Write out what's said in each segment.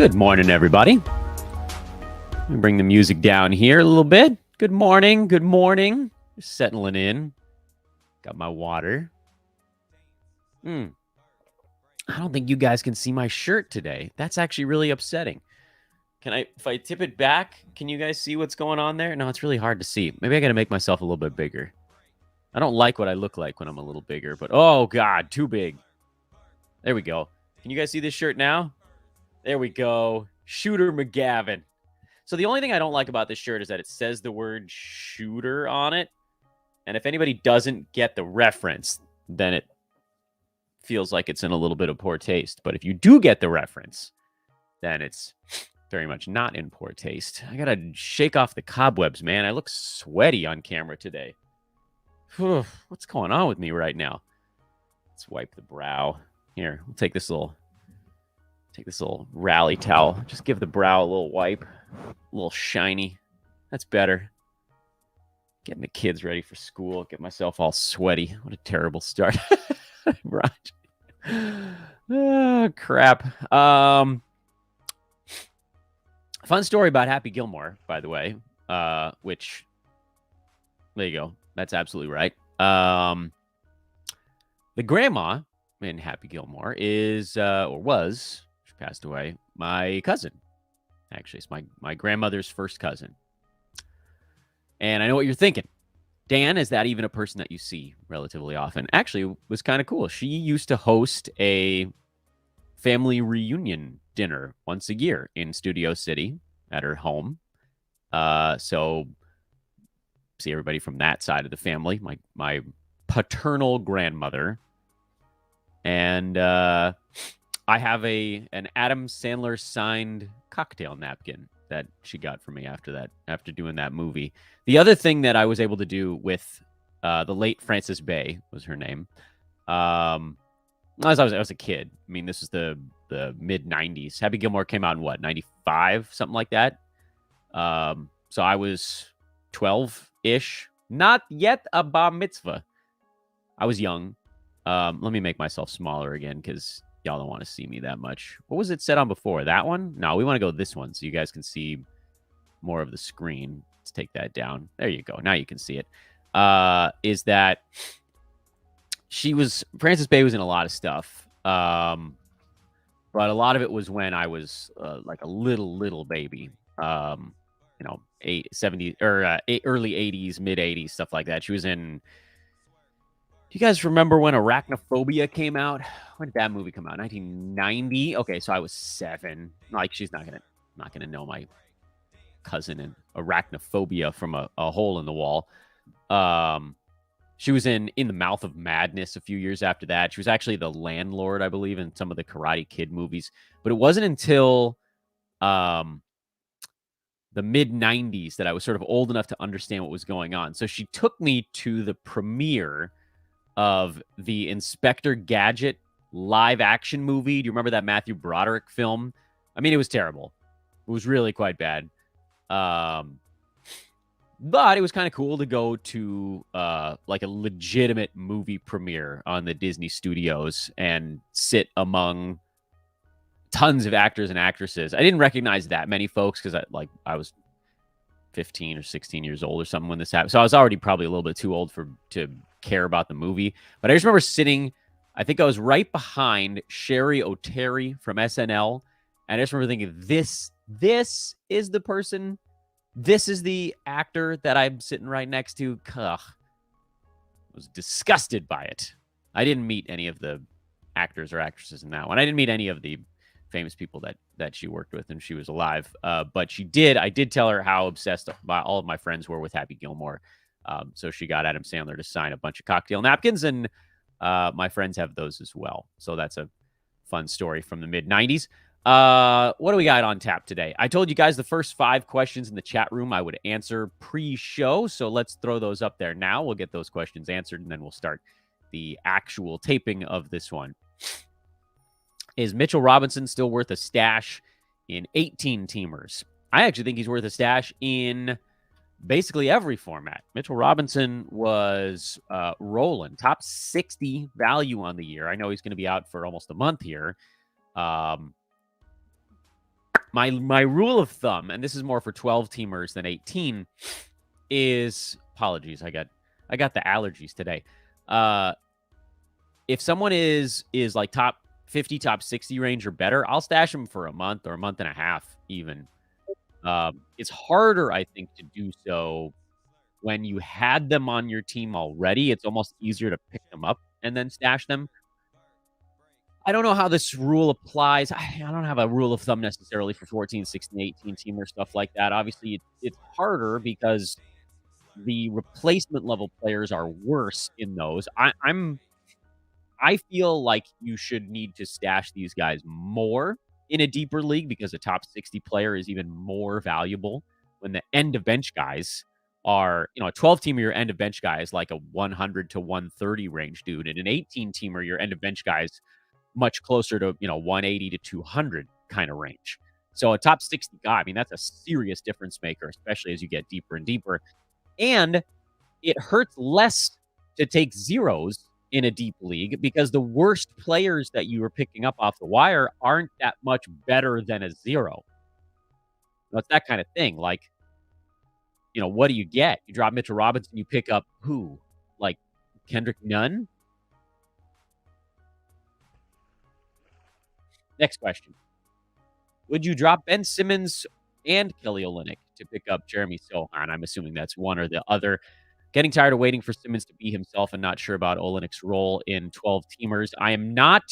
Good morning, everybody. Let me bring the music down here a little bit. Good morning. Good morning. Just settling in. Got my water. I don't think you guys can see my shirt today. That's actually really upsetting. If I tip it back, can you guys see what's going on there? No, it's really hard to see. Maybe I got to make myself a little bit bigger. I don't like what I look like when I'm a little bigger, but oh God, too big. There we go. Can you guys see this shirt now? There we go. Shooter McGavin. So the only thing I don't like about this shirt is that it says the word shooter on it. And if anybody doesn't get the reference, then it feels like it's in a little bit of poor taste. But if you do get the reference, then it's very much not in poor taste. I got to shake off the cobwebs, man. I look sweaty on camera today. What's going on with me right now? Let's wipe the brow. Here, we'll take this little rally towel. Just give the brow a little wipe. A little shiny. That's better. Getting the kids ready for school. Get myself all sweaty. What a terrible start. Right. Oh, crap. Fun story about Happy Gilmore, by the way. Which, there you go. That's absolutely right. The grandma in Happy Gilmore is, or was, she passed away, my cousin. Actually, it's my grandmother's first cousin. And I know what you're thinking. Dan, is that even a person that you see relatively often? Actually, it was kind of cool. She used to host a family reunion dinner once a year in Studio City at her home. So see everybody from that side of the family. My paternal grandmother. And I have an Adam Sandler signed cocktail napkin that she got for me after doing that movie. The other thing that I was able to do with the late Frances Bay was her name. As I was a kid. I mean, this is the mid 90s. Happy Gilmore came out in what, 95, something like that. So I was 12-ish, not yet a bar mitzvah. I was young. Let me make myself smaller again because y'all don't want to see me that much. What was it set on before? That one? No, we want to go this one so you guys can see more of the screen. Let's take that down. There you go. Now you can see it. Is that Frances Bay was in a lot of stuff. But a lot of it was when I was like a little baby. Early 80s, mid 80s, stuff like that. She was in. Do you guys remember when Arachnophobia came out? When did that movie come out? 1990. Okay, so I was 7. Like, she's not gonna know my cousin in Arachnophobia from a hole in the wall. She was in The Mouth of Madness a few years after that. She was actually the landlord, I believe, in some of the Karate Kid movies. But it wasn't until the mid 90s that I was sort of old enough to understand what was going on. So she took me to the premiere of the Inspector Gadget live action movie. Do you remember that Matthew Broderick film? I mean, it was terrible. It was really quite bad. But it was kind of cool to go to like a legitimate movie premiere on the Disney Studios and sit among tons of actors and actresses. I didn't recognize that many folks because I was 15 or 16 years old or something when this happened. So I was already probably a little bit too old to care about the movie. But I just remember sitting, I think I was right behind Sherry O'Terry from SNL. And I just remember thinking, this is the person, this is the actor that I'm sitting right next to. Ugh. I was disgusted by it. I didn't meet any of the actors or actresses in that one. I didn't meet any of the famous people that she worked with and she was alive. But I did tell her how obsessed all of my friends were with Happy Gilmore. So she got Adam Sandler to sign a bunch of cocktail napkins, and my friends have those as well. So that's a fun story from the mid 90s. What do we got on tap today? I told you guys the first 5 questions in the chat room I would answer pre-show. So let's throw those up there now. We'll get those questions answered, and then we'll start the actual taping of this one. Is Mitchell Robinson still worth a stash in 18-teamers? I actually think he's worth a stash in basically every format. Mitchell Robinson was rolling top 60 value on the year. I know he's going to be out for almost a month here. my rule of thumb, and this is more for 12 teamers than 18, is apologies. I got the allergies today. If someone is like top 50, top 60 range or better, I'll stash them for a month or a month and a half even. It's harder, I think, to do so when you had them on your team already. It's almost easier to pick them up and then stash them. I don't know how this rule applies. I don't have a rule of thumb necessarily for 14, 16, 18 team or stuff like that. Obviously, it's harder because the replacement level players are worse in those. I feel like you should need to stash these guys more in a deeper league because a top 60 player is even more valuable when the end of bench guys are, a 12 teamer, your end of bench guy is like a 100 to 130 range dude. And an 18 teamer, your end of bench guys much closer to, 180 to 200 kind of range. So a top 60 guy, I mean, that's a serious difference maker, especially as you get deeper and deeper. And it hurts less to take zeros in a deep league because the worst players that you are picking up off the wire aren't that much better than a zero. It's that kind of thing. Like, what do you get? You drop Mitchell Robinson, you pick up who? Like Kendrick Nunn? Next question. Would you drop Ben Simmons and Kelly Olynyk to pick up Jeremy Sohan? I'm assuming that's one or the other. Getting tired of waiting for Simmons to be himself and not sure about Olynyk's role in 12 teamers. I am not.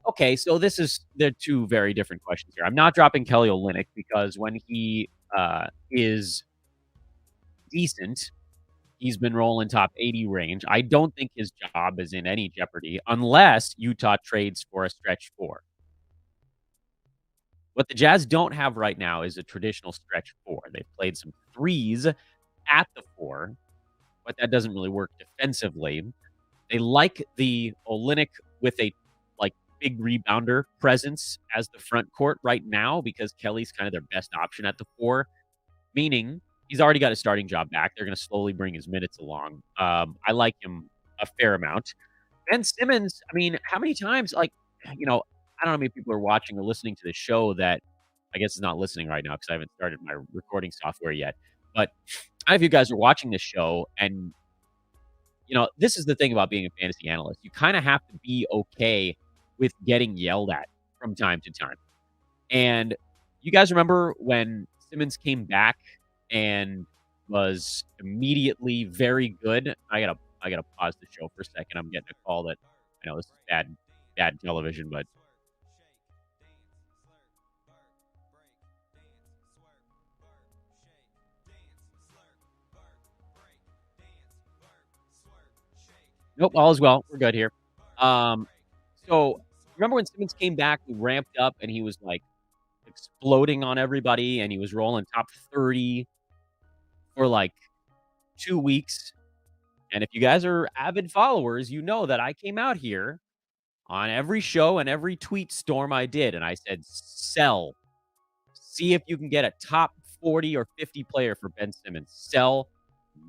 Okay, so they're two very different questions here. I'm not dropping Kelly Olynyk because when he is decent, he's been rolling top 80 range. I don't think his job is in any jeopardy unless Utah trades for a stretch four. What the Jazz don't have right now is a traditional stretch four. They've played some threes at the four, but that doesn't really work defensively. They like the Olynyk with a big rebounder presence as the front court right now because Kelly's kind of their best option at the four, meaning he's already got a starting job back. They're going to slowly bring his minutes along. I like him a fair amount. Ben Simmons, I mean, how many times, I don't know how many people are watching or listening to the show that I guess is not listening right now because I haven't started my recording software yet. But I of you guys are watching this show and, this is the thing about being a fantasy analyst. You kind of have to be okay with getting yelled at from time to time. And you guys remember when Simmons came back and was immediately very good? I gotta pause the show for a second. I'm getting a call that I know this is bad television, but nope, all is well. We're good here. So remember when Simmons came back, he ramped up and he was exploding on everybody and he was rolling top 30 for 2 weeks. And if you guys are avid followers, you know that I came out here on every show and every tweet storm I did. And I said, sell. See if you can get a top 40 or 50 player for Ben Simmons. Sell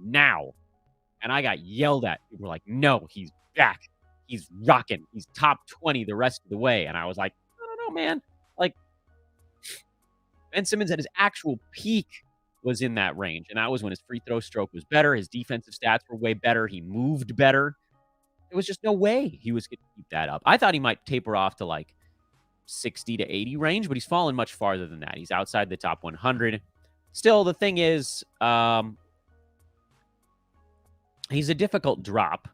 now. And I got yelled at. People were like, no, he's back. He's rocking. He's top 20 the rest of the way. And I was like, I don't know, man. Ben Simmons at his actual peak was in that range. And that was when his free throw stroke was better. His defensive stats were way better. He moved better. There was just no way he was going to keep that up. I thought he might taper off to 60 to 80 range, but he's fallen much farther than that. He's outside the top 100. Still, the thing is, he's a difficult drop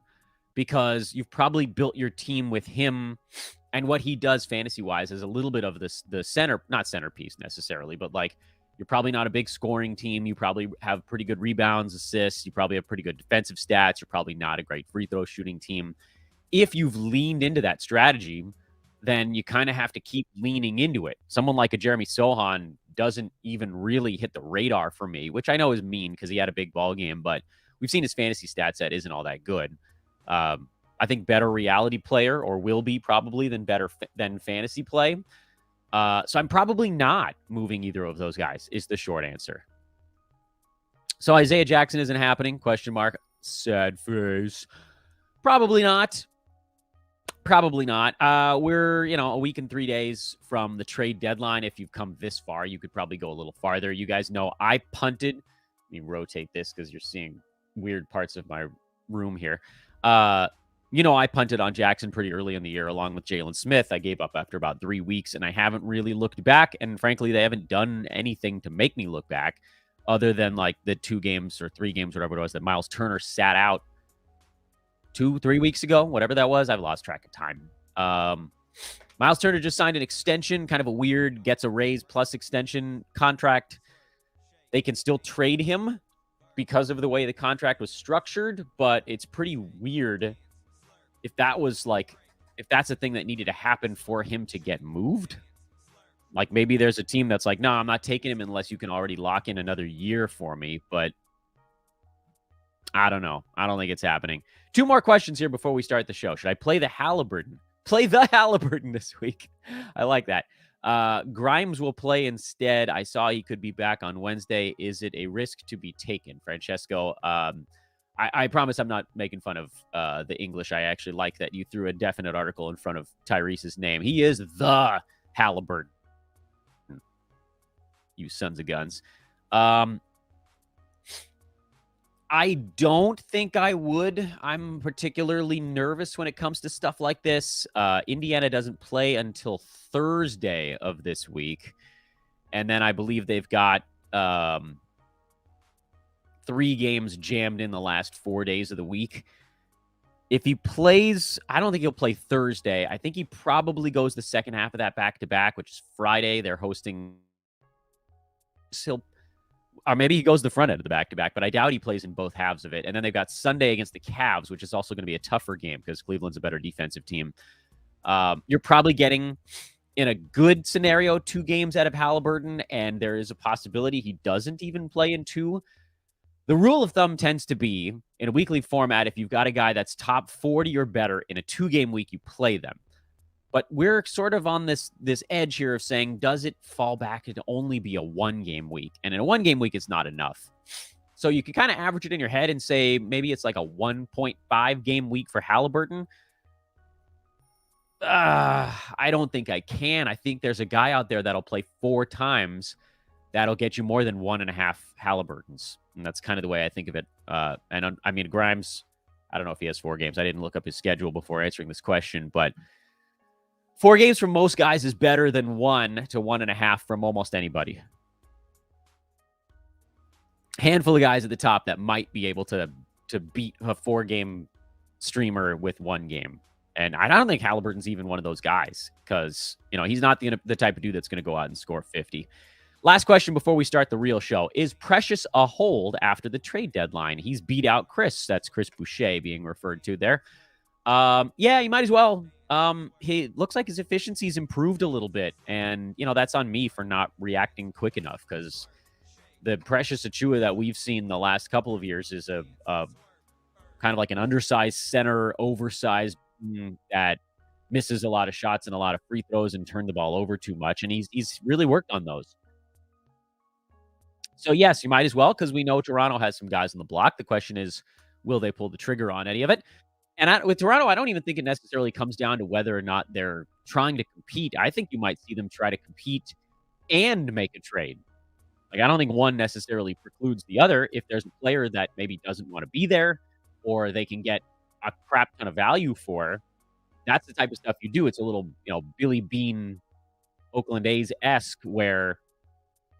because you've probably built your team with him, and what he does fantasy-wise is a little bit of the center, not centerpiece necessarily, but you're probably not a big scoring team. You probably have pretty good rebounds, assists. You probably have pretty good defensive stats. You're probably not a great free throw shooting team. If you've leaned into that strategy, then you kind of have to keep leaning into it. Someone like a Jeremy Sohan doesn't even really hit the radar for me, which I know is mean because he had a big ball game, but we've seen his fantasy stat set isn't all that good. I think better reality player, or will be probably, than fantasy play. So I'm probably not moving either of those guys is the short answer. So Isaiah Jackson isn't happening? Question mark. Sad face. Probably not. Probably not. We're, a week and 3 days from the trade deadline. If you've come this far, you could probably go a little farther. You guys know I punted. Let me rotate this because you're seeing weird parts of my room here. I punted on Jackson pretty early in the year along with Jalen Smith. I gave up after about 3 weeks, and I haven't really looked back. And frankly, they haven't done anything to make me look back other than like the 2 games or 3 games, whatever it was, that Miles Turner sat out 2-3 weeks ago, whatever that was. I've lost track of time. Miles Turner just signed an extension, kind of a weird gets a raise plus extension contract. They can still trade him because of the way the contract was structured, but it's pretty weird if that's a thing that needed to happen for him to get moved. Like maybe there's a team that's like, no, I'm not taking him unless you can already lock in another year for me, but I don't know. I don't think it's happening. 2 more questions here before we start the show. Should I play the Halliburton? Play the Halliburton this week. I like that. Grimes will play instead. I saw he could be back on Wednesday. Is it a risk to be taken, Francesco? I promise I'm not making fun of the English. I actually like that you threw a definite article in front of Tyrese's name. He is the Halliburton. You sons of guns. I don't think I would. I'm particularly nervous when it comes to stuff like this. Indiana doesn't play until Thursday of this week. And then I believe they've got 3 games jammed in the last 4 days of the week. If he plays, I don't think he'll play Thursday. I think he probably goes the second half of that back-to-back, which is Friday. They're hosting... Or maybe he goes the front end of the back-to-back, but I doubt he plays in both halves of it. And then they've got Sunday against the Cavs, which is also going to be a tougher game because Cleveland's a better defensive team. You're probably getting, in a good scenario, 2 games out of Halliburton, and there is a possibility he doesn't even play in 2. The rule of thumb tends to be, in a weekly format, if you've got a guy that's top 40 or better in a 2-game week, you play them. But we're sort of on this edge here of saying, does it fall back to only be a 1-game week? And in a 1-game week, it's not enough. So you can kind of average it in your head and say maybe it's like a 1.5-game week for Halliburton. I don't think I can. I think there's a guy out there that'll play 4 times that'll get you more than 1.5 Halliburtons. And that's kind of the way I think of it. And I mean, Grimes, I don't know if he has 4 games. I didn't look up his schedule before answering this question, but 4 games from most guys is better than 1 to 1.5 from almost anybody. Handful of guys at the top that might be able to beat a 4-game streamer with 1 game. And I don't think Halliburton's even one of those guys because, he's not the type of dude that's going to go out and score 50. Last question before we start the real show. Is Precious a hold after the trade deadline? He's beat out Chris. That's Chris Boucher being referred to there. Yeah, you might as well. He looks like his efficiency's improved a little bit. And, that's on me for not reacting quick enough because the Precious Achiuwa that we've seen the last couple of years is a kind of like an undersized center, oversized that misses a lot of shots and a lot of free throws and turned the ball over too much. And he's really worked on those. So, yes, you might as well because we know Toronto has some guys on the block. The question is, will they pull the trigger on any of it? And with Toronto, I don't even think it necessarily comes down to whether or not they're trying to compete. I think you might see them try to compete and make a trade. Like, I don't think one necessarily precludes the other. If there's a player that maybe doesn't want to be there or they can get a crap ton of value for, that's the type of stuff you do. It's a little, Billy Bean, Oakland A's-esque where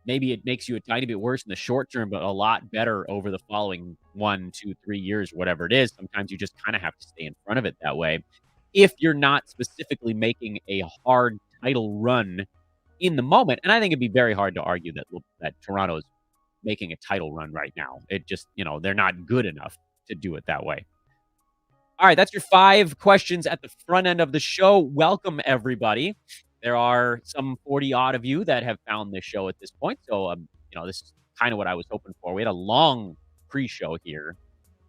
maybe it makes you a tiny bit worse in the short term, but a lot better over the following 1, 2, 3 years, whatever it is. Sometimes you just kind of have to stay in front of it that way. If you're not specifically making a hard title run in the moment, and I think it'd be very hard to argue that Toronto's making a title run right now. It just, they're not good enough to do it that way. All right, that's your 5 questions at the front end of the show. Welcome, everybody. There are some 40-odd of you that have found this show at this point. So, this is kind of what I was hoping for. We had a long pre-show here,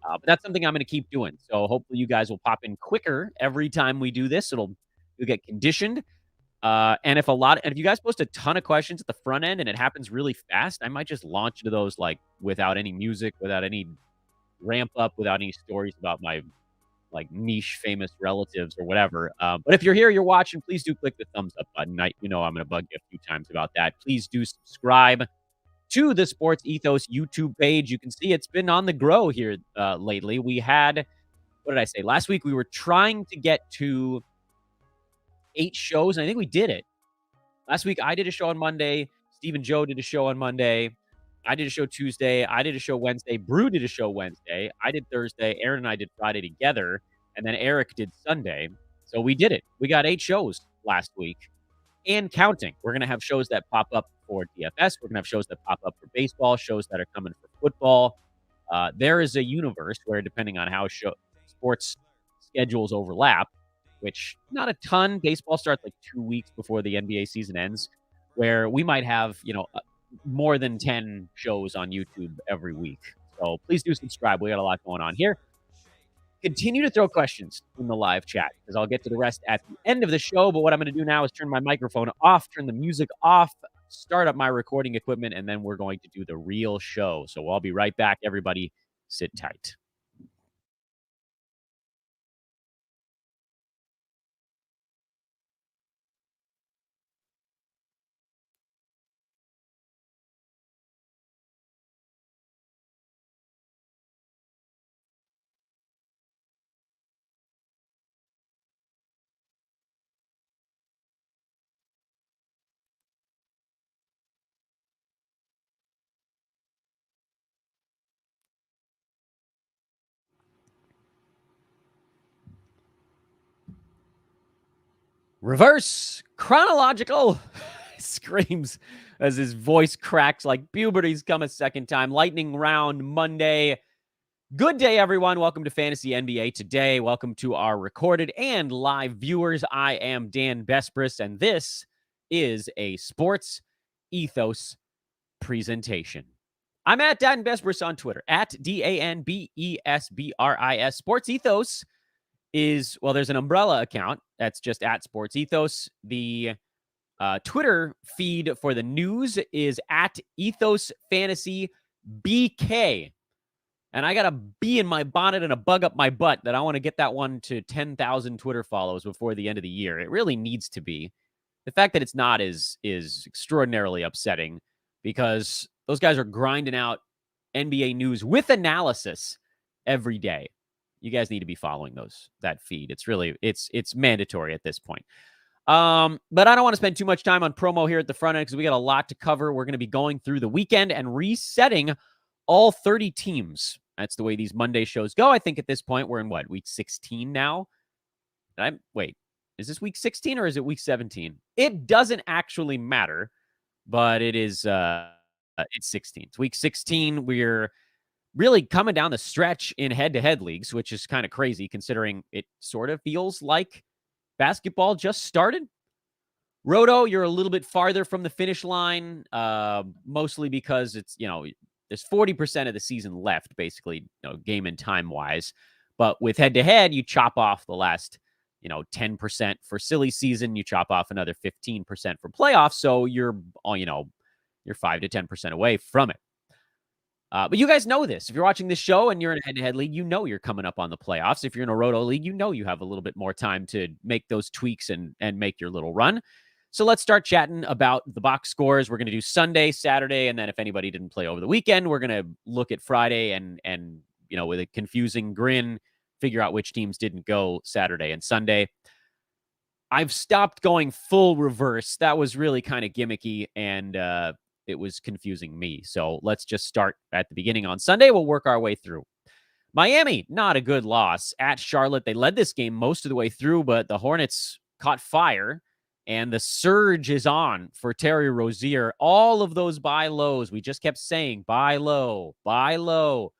but that's something I'm going to keep doing. So hopefully you guys will pop in quicker every time we do this. You'll get conditioned. And if you guys post a ton of questions at the front end and it happens really fast, I might just launch into those like without any music, without any ramp up, without any stories about my like niche famous relatives or whatever. But if you're here, you're watching, please do click the thumbs up button. I'm going to bug you a few times about that. Please do subscribe to the Sports Ethos YouTube page. You can see it's been on the grow here lately. We had, what did I say? Last week we were trying to get to 8 shows, and I think we did it. Last week I did a show on Monday. Steve and Joe did a show on Monday. I did a show Tuesday. I did a show Wednesday. Brew did a show Wednesday. I did Thursday. Aaron and I did Friday together. And then Eric did Sunday. So we did it. We got 8 shows last week and counting. We're going to have shows that pop up for DFS. We're going to have shows that pop up for baseball, shows that are coming for football. There is a universe where, depending on how sports schedules overlap, which not a ton, baseball starts like 2 weeks before the NBA season ends, where we might have, more than 10 shows on YouTube every week. So please do subscribe. We got a lot going on here. Continue to throw questions in the live chat because I'll get to the rest at the end of the show. But what I'm going to do now is turn my microphone off, turn the music off, start up my recording equipment, and then we're going to do the real show. So I'll be right back. Everybody, sit tight. Reverse chronological screams as his voice cracks like puberty's come a second time. Lightning round Monday. Good day, everyone. Welcome to Fantasy NBA Today. Welcome to our recorded and live viewers. I am Dan Bespris, and this is a Sports Ethos presentation. I'm at Dan Bespris on Twitter, at DANBESBRIS. Sports Ethos is, well, there's an umbrella account that's just at Sports Ethos. The Twitter feed for the news is at Ethos Fantasy BK. And I got a bee in my bonnet and a bug up my butt that I want to get that one to 10,000 Twitter follows before the end of the year. It really needs to be. The fact that it's not is extraordinarily upsetting because those guys are grinding out NBA news with analysis every day. You guys need to be following that feed. It's really it's mandatory at this point. But I don't want to spend too much time on promo here at the front end because we got a lot to cover. We're going to be going through the weekend and resetting all 30 teams. That's the way these Monday shows go. I think at this point we're in week 16 now. Wait, is this week 16 or is it week 17? It doesn't actually matter, but it is it's 16. It's week 16. We're really coming down the stretch in head-to-head leagues, which is kind of crazy considering it sort of feels like basketball just started. Roto, you're a little bit farther from the finish line, mostly because it's, there's 40% of the season left, basically, game and time-wise. But with head-to-head, you chop off the last, 10% for silly season. You chop off another 15% for playoffs. So you're 5 to 10% away from it. But you guys know this. If you're watching this show and you're in a head-to-head league, you're coming up on the playoffs. If you're in a Roto league, you have a little bit more time to make those tweaks and make your little run. So let's start chatting about the box scores. We're going to do Sunday, Saturday, and then if anybody didn't play over the weekend, we're going to look at Friday and with a confusing grin, figure out which teams didn't go Saturday and Sunday. I've stopped going full reverse. That was really kind of gimmicky and it was confusing me. So let's just start at the beginning on Sunday. We'll work our way through. Miami, not a good loss at Charlotte. They led this game most of the way through, but the Hornets caught fire. And the surge is on for Terry Rozier. All of those buy lows, we just kept saying, buy low, buy low,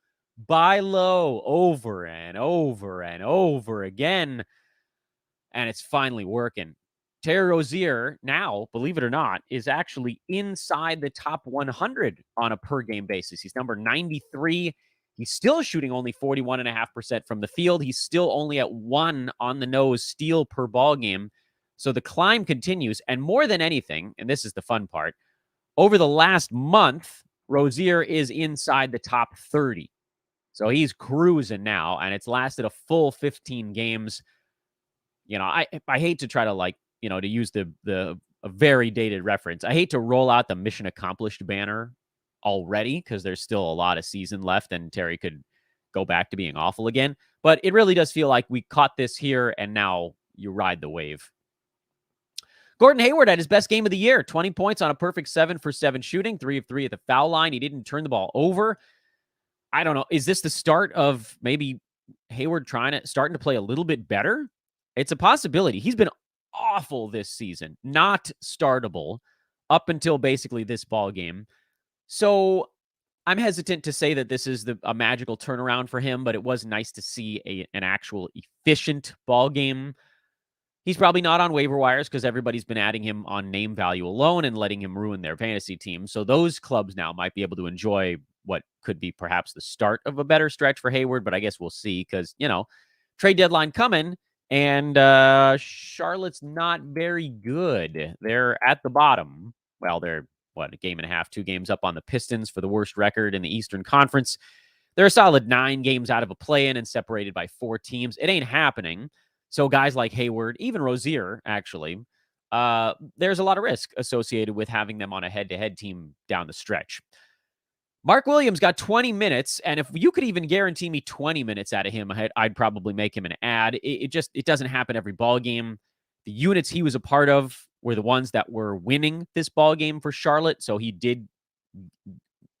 buy low, over and over and over again. And it's finally working. Terry Rozier now, believe it or not, is actually inside the top 100 on a per-game basis. He's number 93. He's still shooting only 41.5% from the field. He's still only at 1 on the nose steal per ball game. So the climb continues. And more than anything, and this is the fun part, over the last month, Rozier is inside the top 30. So he's cruising now, and it's lasted a full 15 games. I hate to try to to use the a very dated reference. I hate to roll out the mission accomplished banner already because there's still a lot of season left and Terry could go back to being awful again. But it really does feel like we caught this here and now you ride the wave. Gordon Hayward had his best game of the year, 20 points on a perfect 7 for 7 shooting, 3 of 3 at the foul line. He didn't turn the ball over. I don't know. Is this the start of maybe Hayward starting to play a little bit better? It's a possibility. He's been awful this season, not startable up until basically this ball game. So I'm hesitant to say that this is a magical turnaround for him, but it was nice to see an actual efficient ball game. He's probably not on waiver wires because everybody's been adding him on name value alone and letting him ruin their fantasy team. So those clubs now might be able to enjoy what could be perhaps the start of a better stretch for Hayward, but I guess we'll see because, trade deadline coming and Charlotte's not very good. They're at the bottom. Well, they're, a game and a half, 2 games up on the Pistons for the worst record in the Eastern Conference. They're a solid 9 games out of a play-in and separated by 4 teams. It ain't happening. So guys like Hayward, even Rozier, actually, there's a lot of risk associated with having them on a head-to-head team down the stretch. Mark Williams got 20 minutes, and if you could even guarantee me 20 minutes out of him, I'd probably make him an ad. It doesn't happen every ball game. The units he was a part of were the ones that were winning this ball game for Charlotte, so he did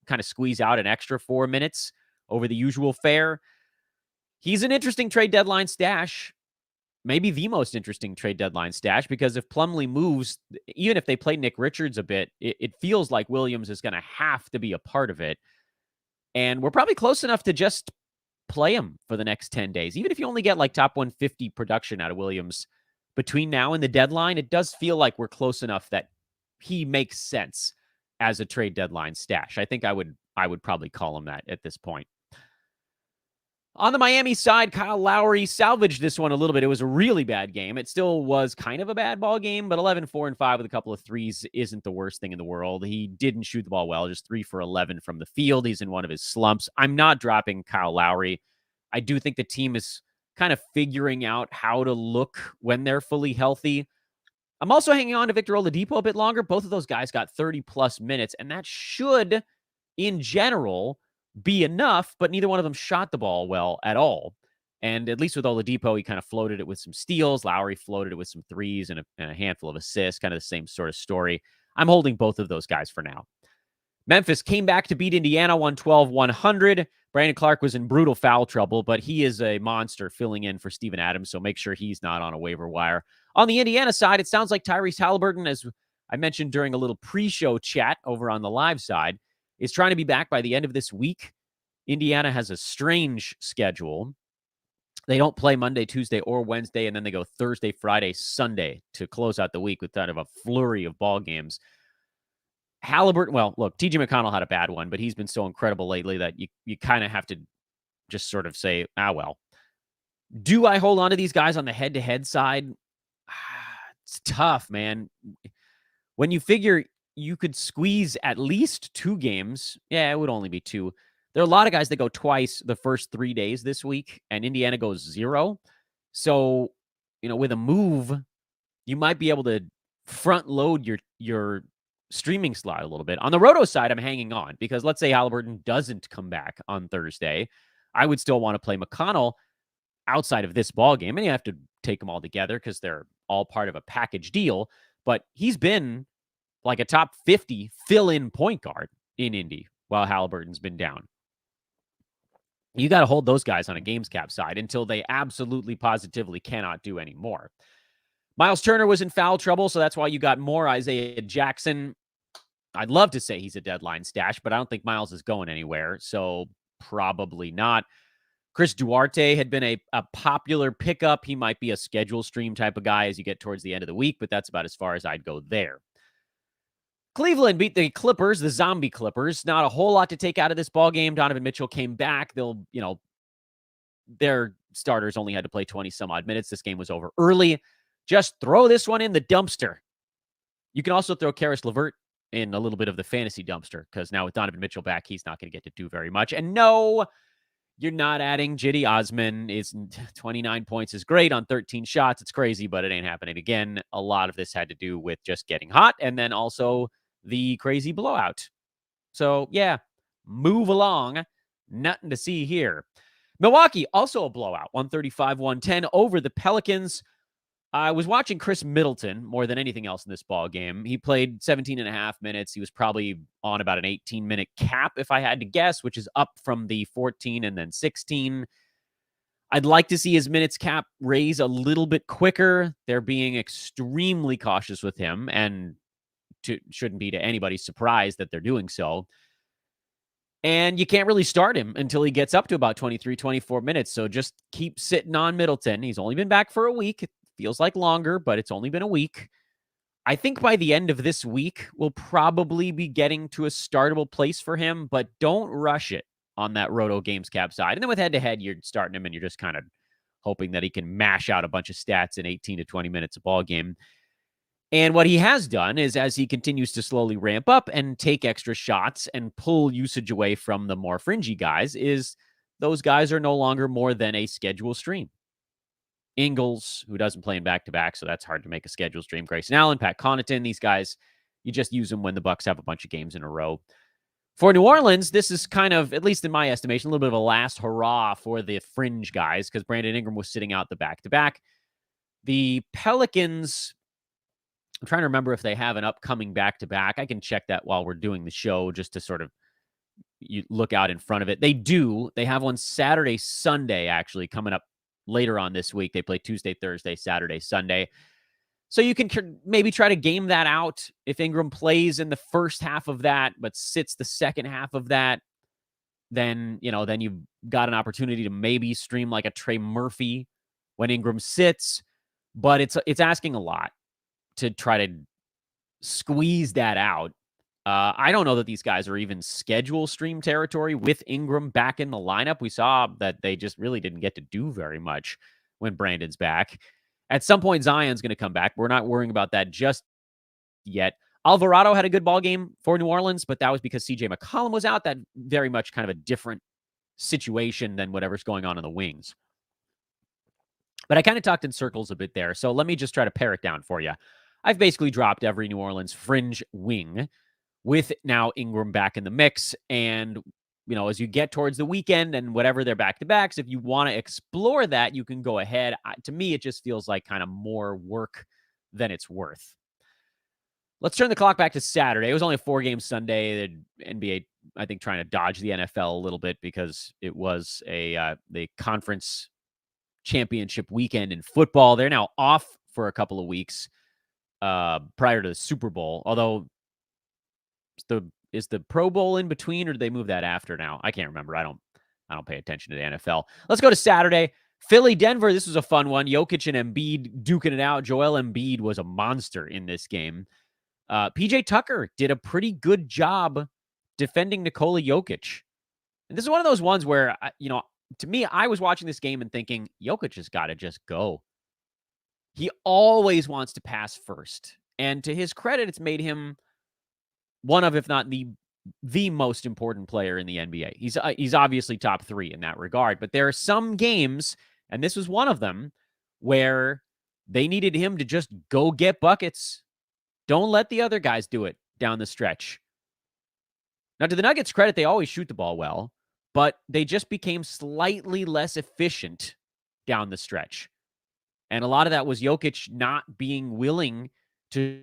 kind of squeeze out an extra 4 minutes over the usual fare. He's an interesting trade deadline stash. Maybe the most interesting trade deadline stash, because if Plumlee moves, even if they play Nick Richards a bit, it feels like Williams is going to have to be a part of it. And we're probably close enough to just play him for the next 10 days. Even if you only get like top 150 production out of Williams between now and the deadline, it does feel like we're close enough that he makes sense as a trade deadline stash. I think I would probably call him that at this point. On the Miami side, Kyle Lowry salvaged this one a little bit. It was a really bad game. It still was kind of a bad ball game, but 11, 4, and 5 with a couple of threes isn't the worst thing in the world. He didn't shoot the ball well, just 3 for 11 from the field. He's in one of his slumps. I'm not dropping Kyle Lowry. I do think the team is kind of figuring out how to look when they're fully healthy. I'm also hanging on to Victor Oladipo a bit longer. Both of those guys got 30-plus minutes, and that should, in general, be enough, but neither one of them shot the ball well at all. And at least with Oladipo, he kind of floated it with some steals. Lowry floated it with some threes and a handful of assists, kind of the same sort of story. I'm holding both of those guys for now. Memphis came back to beat Indiana 112-100. Brandon Clark was in brutal foul trouble, but he is a monster filling in for Steven Adams, so make sure he's not on a waiver wire. On the Indiana side, it sounds like Tyrese Halliburton, as I mentioned during a little pre-show chat over on the live side, is trying to be back by the end of this week. Indiana has a strange schedule. They don't play Monday, Tuesday, or Wednesday, and then they go Thursday, Friday, Sunday to close out the week with kind of a flurry of ball games. Halliburton, well, look, TJ McConnell had a bad one, but he's been so incredible lately that you kind of have to just sort of say, well. Do I hold on to these guys on the head-to-head side? It's tough, man. When you figure you could squeeze at least 2 games. Yeah, it would only be 2. There are a lot of guys that go twice the first 3 days this week, and Indiana goes 0. So, with a move, you might be able to front load your streaming slot a little bit. On the Roto side, I'm hanging on because let's say Halliburton doesn't come back on Thursday. I would still want to play McConnell outside of this ball game, and you have to take them all together because they're all part of a package deal. But he's been like a top 50 fill-in point guard in Indy while Halliburton's been down. You got to hold those guys on a games cap side until they absolutely positively cannot do any more. Miles Turner was in foul trouble, so that's why you got more Isaiah Jackson. I'd love to say he's a deadline stash, but I don't think Miles is going anywhere, so probably not. Chris Duarte had been a popular pickup. He might be a schedule stream type of guy as you get towards the end of the week, but that's about as far as I'd go there. Cleveland beat the Clippers, the zombie Clippers. Not a whole lot to take out of this ball game. Donovan Mitchell came back. Their starters only had to play 20 some odd minutes. This game was over early. Just throw this one in the dumpster. You can also throw Karis LeVert in a little bit of the fantasy dumpster because now with Donovan Mitchell back, he's not going to get to do very much. And no, You're not adding Jitty Osman. Is 29 points is great on 13 shots. It's crazy, but it ain't happening again. A lot of this had to do with just getting hot and then also the crazy blowout. So, yeah, move along. Nothing to see here. Milwaukee, also a blowout, 135-110 over the Pelicans. I was watching Chris Middleton more than anything else in this ball game. He played 17 and a half minutes. He was probably on about an 18-minute cap, if I had to guess, which is up from the 14 and then 16. I'd like to see his minutes cap raise a little bit quicker. They're being extremely cautious with him, and shouldn't be to anybody's surprise that they're doing so. And you can't really start him until he gets up to about 23, 24 minutes. So just keep sitting on Middleton. He's only been back for a week. It feels like longer, but it's only been a week. I think by the end of this week, we'll probably be getting to a startable place for him, but don't rush it on that Roto Games Cap side. And then with head-to-head, you're starting him and you're just kind of hoping that he can mash out a bunch of stats in 18 to 20 minutes a ball game. And what he has done is, as he continues to slowly ramp up and take extra shots and pull usage away from the more fringy guys, is those guys are no longer more than a schedule stream. Ingles, who doesn't play in back-to-back, so that's hard to make a schedule stream. Grayson Allen, Pat Connaughton, these guys, you just use them when the Bucks have a bunch of games in a row. For New Orleans, this is kind of, at least in my estimation, a little bit of a last hurrah for the fringe guys because Brandon Ingram was sitting out the back-to-back. The Pelicans, I'm trying to remember if they have an upcoming back-to-back. I can check that while we're doing the show just to sort of you look out in front of it. They do. They have one Saturday, Sunday, actually, coming up later on this week. They play Tuesday, Thursday, Saturday, Sunday. So you can maybe try to game that out. If Ingram plays in the first half of that, but sits the second half of that, then you've got an opportunity to maybe stream like a Trey Murphy when Ingram sits. But it's asking a lot to try to squeeze that out. I don't know that these guys are even schedule stream territory with Ingram back in the lineup. We saw that they just really didn't get to do very much when Brandon's back. At some point, Zion's going to come back. We're not worrying about that just yet. Alvarado had a good ball game for New Orleans, but that was because CJ McCollum was out. That very much kind of a different situation than whatever's going on in the wings. But I kind of talked in circles a bit there. So let me just try to pare it down for you. I've basically dropped every New Orleans fringe wing with now Ingram back in the mix. And, as you get towards the weekend and whatever their back-to-backs, if you want to explore that, you can go ahead. To me, it just feels like kind of more work than it's worth. Let's turn the clock back to Saturday. It was only a 4-game Sunday. The NBA, I think, trying to dodge the NFL a little bit because it was the conference championship weekend in football. They're now off for a couple of weeks prior to the Super Bowl, although is the Pro Bowl in between, or did they move that after now? I can't remember. I don't pay attention to the NFL. Let's go to Saturday. Philly, Denver. This was a fun one. Jokic and Embiid duking it out. Joel Embiid was a monster in this game. PJ Tucker did a pretty good job defending Nikola Jokic. And this is one of those ones where, to me, I was watching this game and thinking, Jokic has got to just go. He always wants to pass first. And to his credit, it's made him one of, if not the most important player in the NBA. He's obviously top 3 in that regard. But there are some games, and this was one of them, where they needed him to just go get buckets. Don't let the other guys do it down the stretch. Now, to the Nuggets' credit, they always shoot the ball well, but they just became slightly less efficient down the stretch. And a lot of that was Jokic not being willing to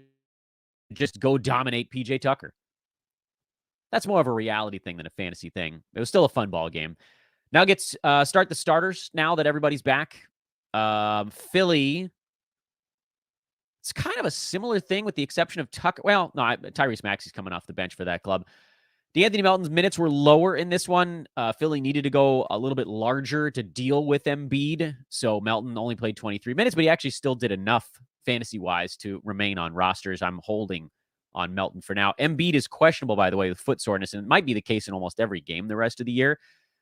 just go dominate PJ Tucker. That's more of a reality thing than a fantasy thing. It was still a fun ball game. Nuggets start the starters now that everybody's back. Philly, it's kind of a similar thing with the exception of Tucker. Well, no, Tyrese Maxey's coming off the bench for that club. DeAnthony Melton's minutes were lower in this one. Philly needed to go a little bit larger to deal with Embiid. So Melton only played 23 minutes, but he actually still did enough fantasy-wise to remain on rosters. I'm holding on Melton for now. Embiid is questionable, by the way, with foot soreness, and it might be the case in almost every game the rest of the year.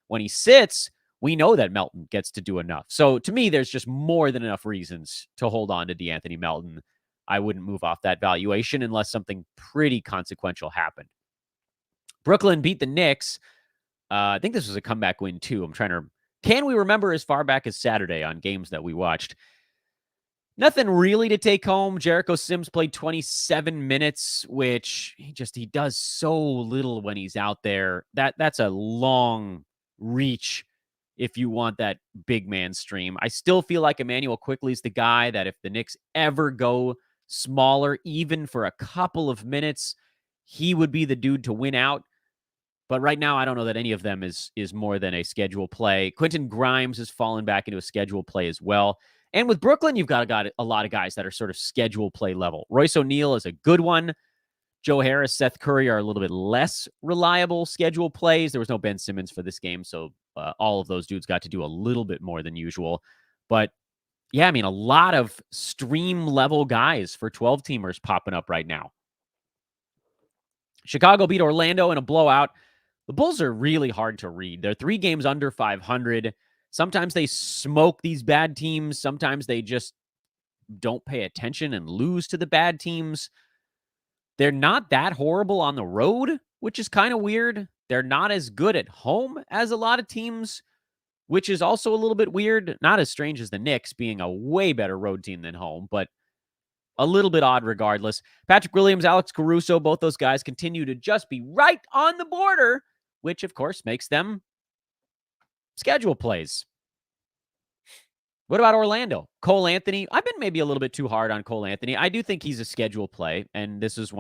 When he sits, we know that Melton gets to do enough. So to me, there's just more than enough reasons to hold on to DeAnthony Melton. I wouldn't move off that valuation unless something pretty consequential happened. Brooklyn beat the Knicks. I think this was a comeback win, too. Can we remember as far back as Saturday on games that we watched? Nothing really to take home. Jericho Sims played 27 minutes, which he does so little when he's out there. That's a long reach if you want that big man stream. I still feel like Emmanuel Quickley's the guy that if the Knicks ever go smaller, even for a couple of minutes, he would be the dude to win out. But right now, I don't know that any of them is more than a schedule play. Quentin Grimes has fallen back into a schedule play as well. And with Brooklyn, you've got a lot of guys that are sort of schedule play level. Royce O'Neal is a good one. Joe Harris, Seth Curry are a little bit less reliable schedule plays. There was no Ben Simmons for this game, so all of those dudes got to do a little bit more than usual. But yeah, I mean, a lot of stream level guys for 12-teamers popping up right now. Chicago beat Orlando in a blowout. The Bulls are really hard to read. They're 3 games under 500. Sometimes they smoke these bad teams. Sometimes they just don't pay attention and lose to the bad teams. They're not that horrible on the road, which is kind of weird. They're not as good at home as a lot of teams, which is also a little bit weird. Not as strange as the Knicks being a way better road team than home, but a little bit odd regardless. Patrick Williams, Alex Caruso, both those guys continue to just be right on the border, which of course makes them schedule plays. What about Orlando? Cole Anthony. I've been maybe a little bit too hard on Cole Anthony. I do think he's a schedule play, and this is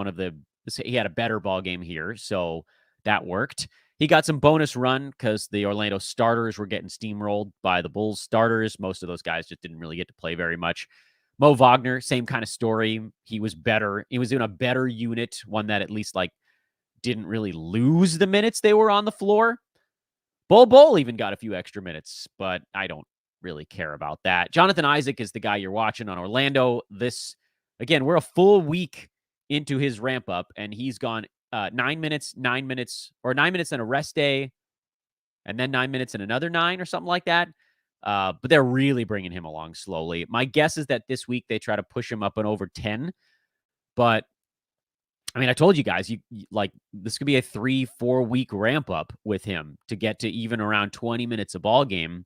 he had a better ball game here, so that worked. He got some bonus run because the Orlando starters were getting steamrolled by the Bulls starters. Most of those guys just didn't really get to play very much. Mo Wagner, same kind of story. He was better. He was in a better unit, one that at least didn't really lose the minutes they were on the floor. Bol even got a few extra minutes, but I don't really care about that. Jonathan Isaac is the guy you're watching on Orlando. Again, we're a full week into his ramp up, and he's gone 9 minutes, or 9 minutes and a rest day, and then 9 minutes and another 9 or something like that. But they're really bringing him along slowly. My guess is that this week they try to push him up and over 10. But I mean, I told you guys, this could be a 3-4 week ramp up with him to get to even around 20 minutes a ball game.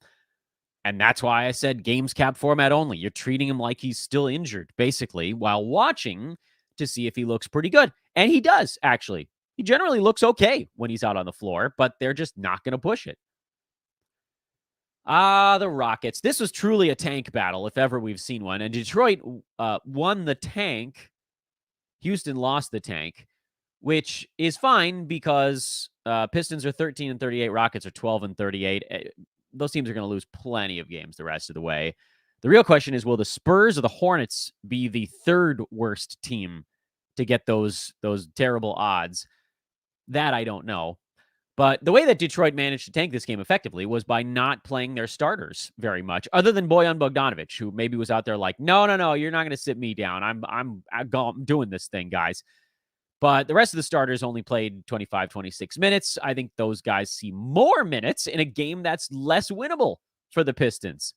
And that's why I said games cap format only. You're treating him like he's still injured, basically, while watching to see if he looks pretty good. And he does, actually. He generally looks okay when he's out on the floor, but they're just not going to push it. The Rockets. This was truly a tank battle, if ever we've seen one. And Detroit won the tank. Houston lost the tank, which is fine because Pistons are 13-38, Rockets are 12-38. Those teams are going to lose plenty of games the rest of the way. The real question is, will the Spurs or the Hornets be the third worst team to get those terrible odds? That I don't know. But the way that Detroit managed to tank this game effectively was by not playing their starters very much, other than Bojan Bogdanovic, who maybe was out there like, no, you're not going to sit me down. I'm doing this thing, guys. But the rest of the starters only played 25, 26 minutes. I think those guys see more minutes in a game that's less winnable for the Pistons.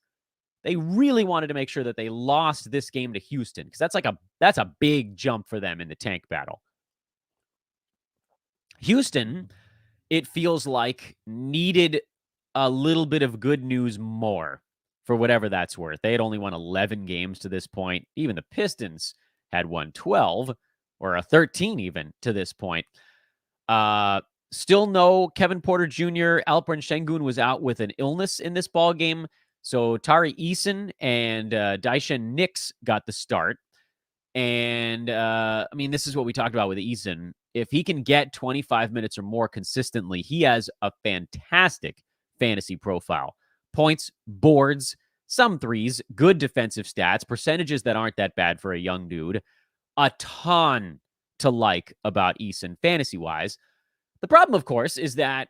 They really wanted to make sure that they lost this game to Houston because that's a big jump for them in the tank battle. Houston, it feels like, needed a little bit of good news more for whatever that's worth. They had only won 11 games to this point. Even the Pistons had won 12 or a 13 even to this point. Still no Kevin Porter Jr. Alperen Şengün was out with an illness in this ball game. So Tari Eason and Daishen Nix got the start. And, I mean, this is what we talked about with Eason. If he can get 25 minutes or more consistently, he has a fantastic fantasy profile. Points, boards, some threes, good defensive stats, percentages that aren't that bad for a young dude. A ton to like about Eason fantasy-wise. The problem, of course, is that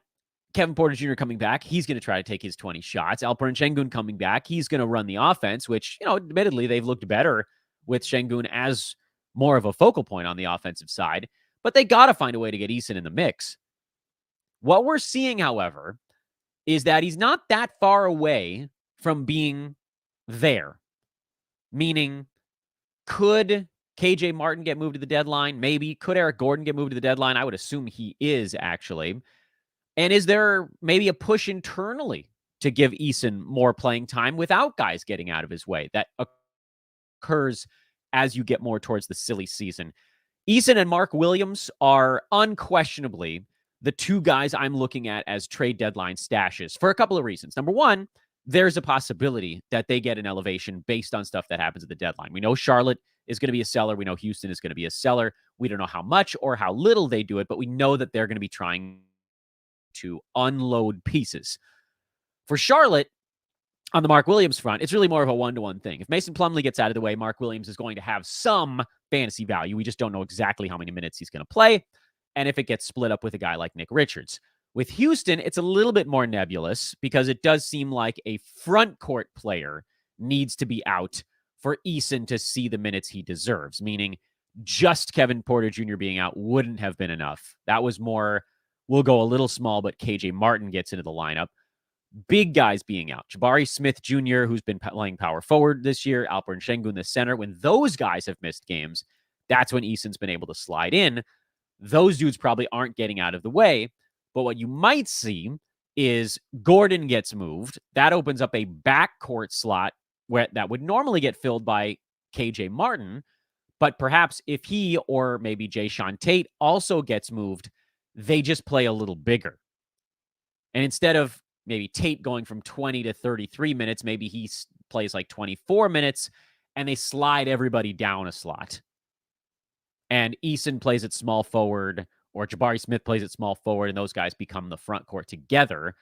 Kevin Porter Jr. coming back, he's going to try to take his 20 shots. Alperen Şengün coming back, he's going to run the offense, which, admittedly, they've looked better with Şengün as more of a focal point on the offensive side. But they got to find a way to get Eason in the mix. What we're seeing, however, is that he's not that far away from being there. Meaning, could KJ Martin get moved to the deadline? Maybe. Could Eric Gordon get moved to the deadline? I would assume he is, actually. And is there maybe a push internally to give Eason more playing time without guys getting out of his way? That occurs as you get more towards the silly season. Eason and Mark Williams are unquestionably the two guys I'm looking at as trade deadline stashes for a couple of reasons. Number one, there's a possibility that they get an elevation based on stuff that happens at the deadline. We know Charlotte is going to be a seller. We know Houston is going to be a seller. We don't know how much or how little they do it, but we know that they're going to be trying to unload pieces. For Charlotte, on the Mark Williams front, it's really more of a one-to-one thing. If Mason Plumlee gets out of the way, Mark Williams is going to have some fantasy value. We just don't know exactly how many minutes he's going to play, and if it gets split up with a guy like Nick Richards. With Houston, it's a little bit more nebulous because it does seem like a front court player needs to be out for Eason to see the minutes he deserves, meaning just Kevin Porter Jr. being out wouldn't have been enough. That was more, we'll go a little small, but KJ Martin gets into the lineup. Big guys being out. Jabari Smith Jr., who's been playing power forward this year, Alperen Sengun, the center. When those guys have missed games, that's when Eason's been able to slide in. Those dudes probably aren't getting out of the way. But what you might see is Gordon gets moved. That opens up a backcourt slot where that would normally get filled by KJ Martin. But perhaps if he or maybe Jayshawn Tate also gets moved, they just play a little bigger. And instead of maybe Tate going from 20 to 33 minutes, maybe he plays like 24 minutes, and they slide everybody down a slot. And Eason plays at small forward, or Jabari Smith plays at small forward, and those guys become the front court together.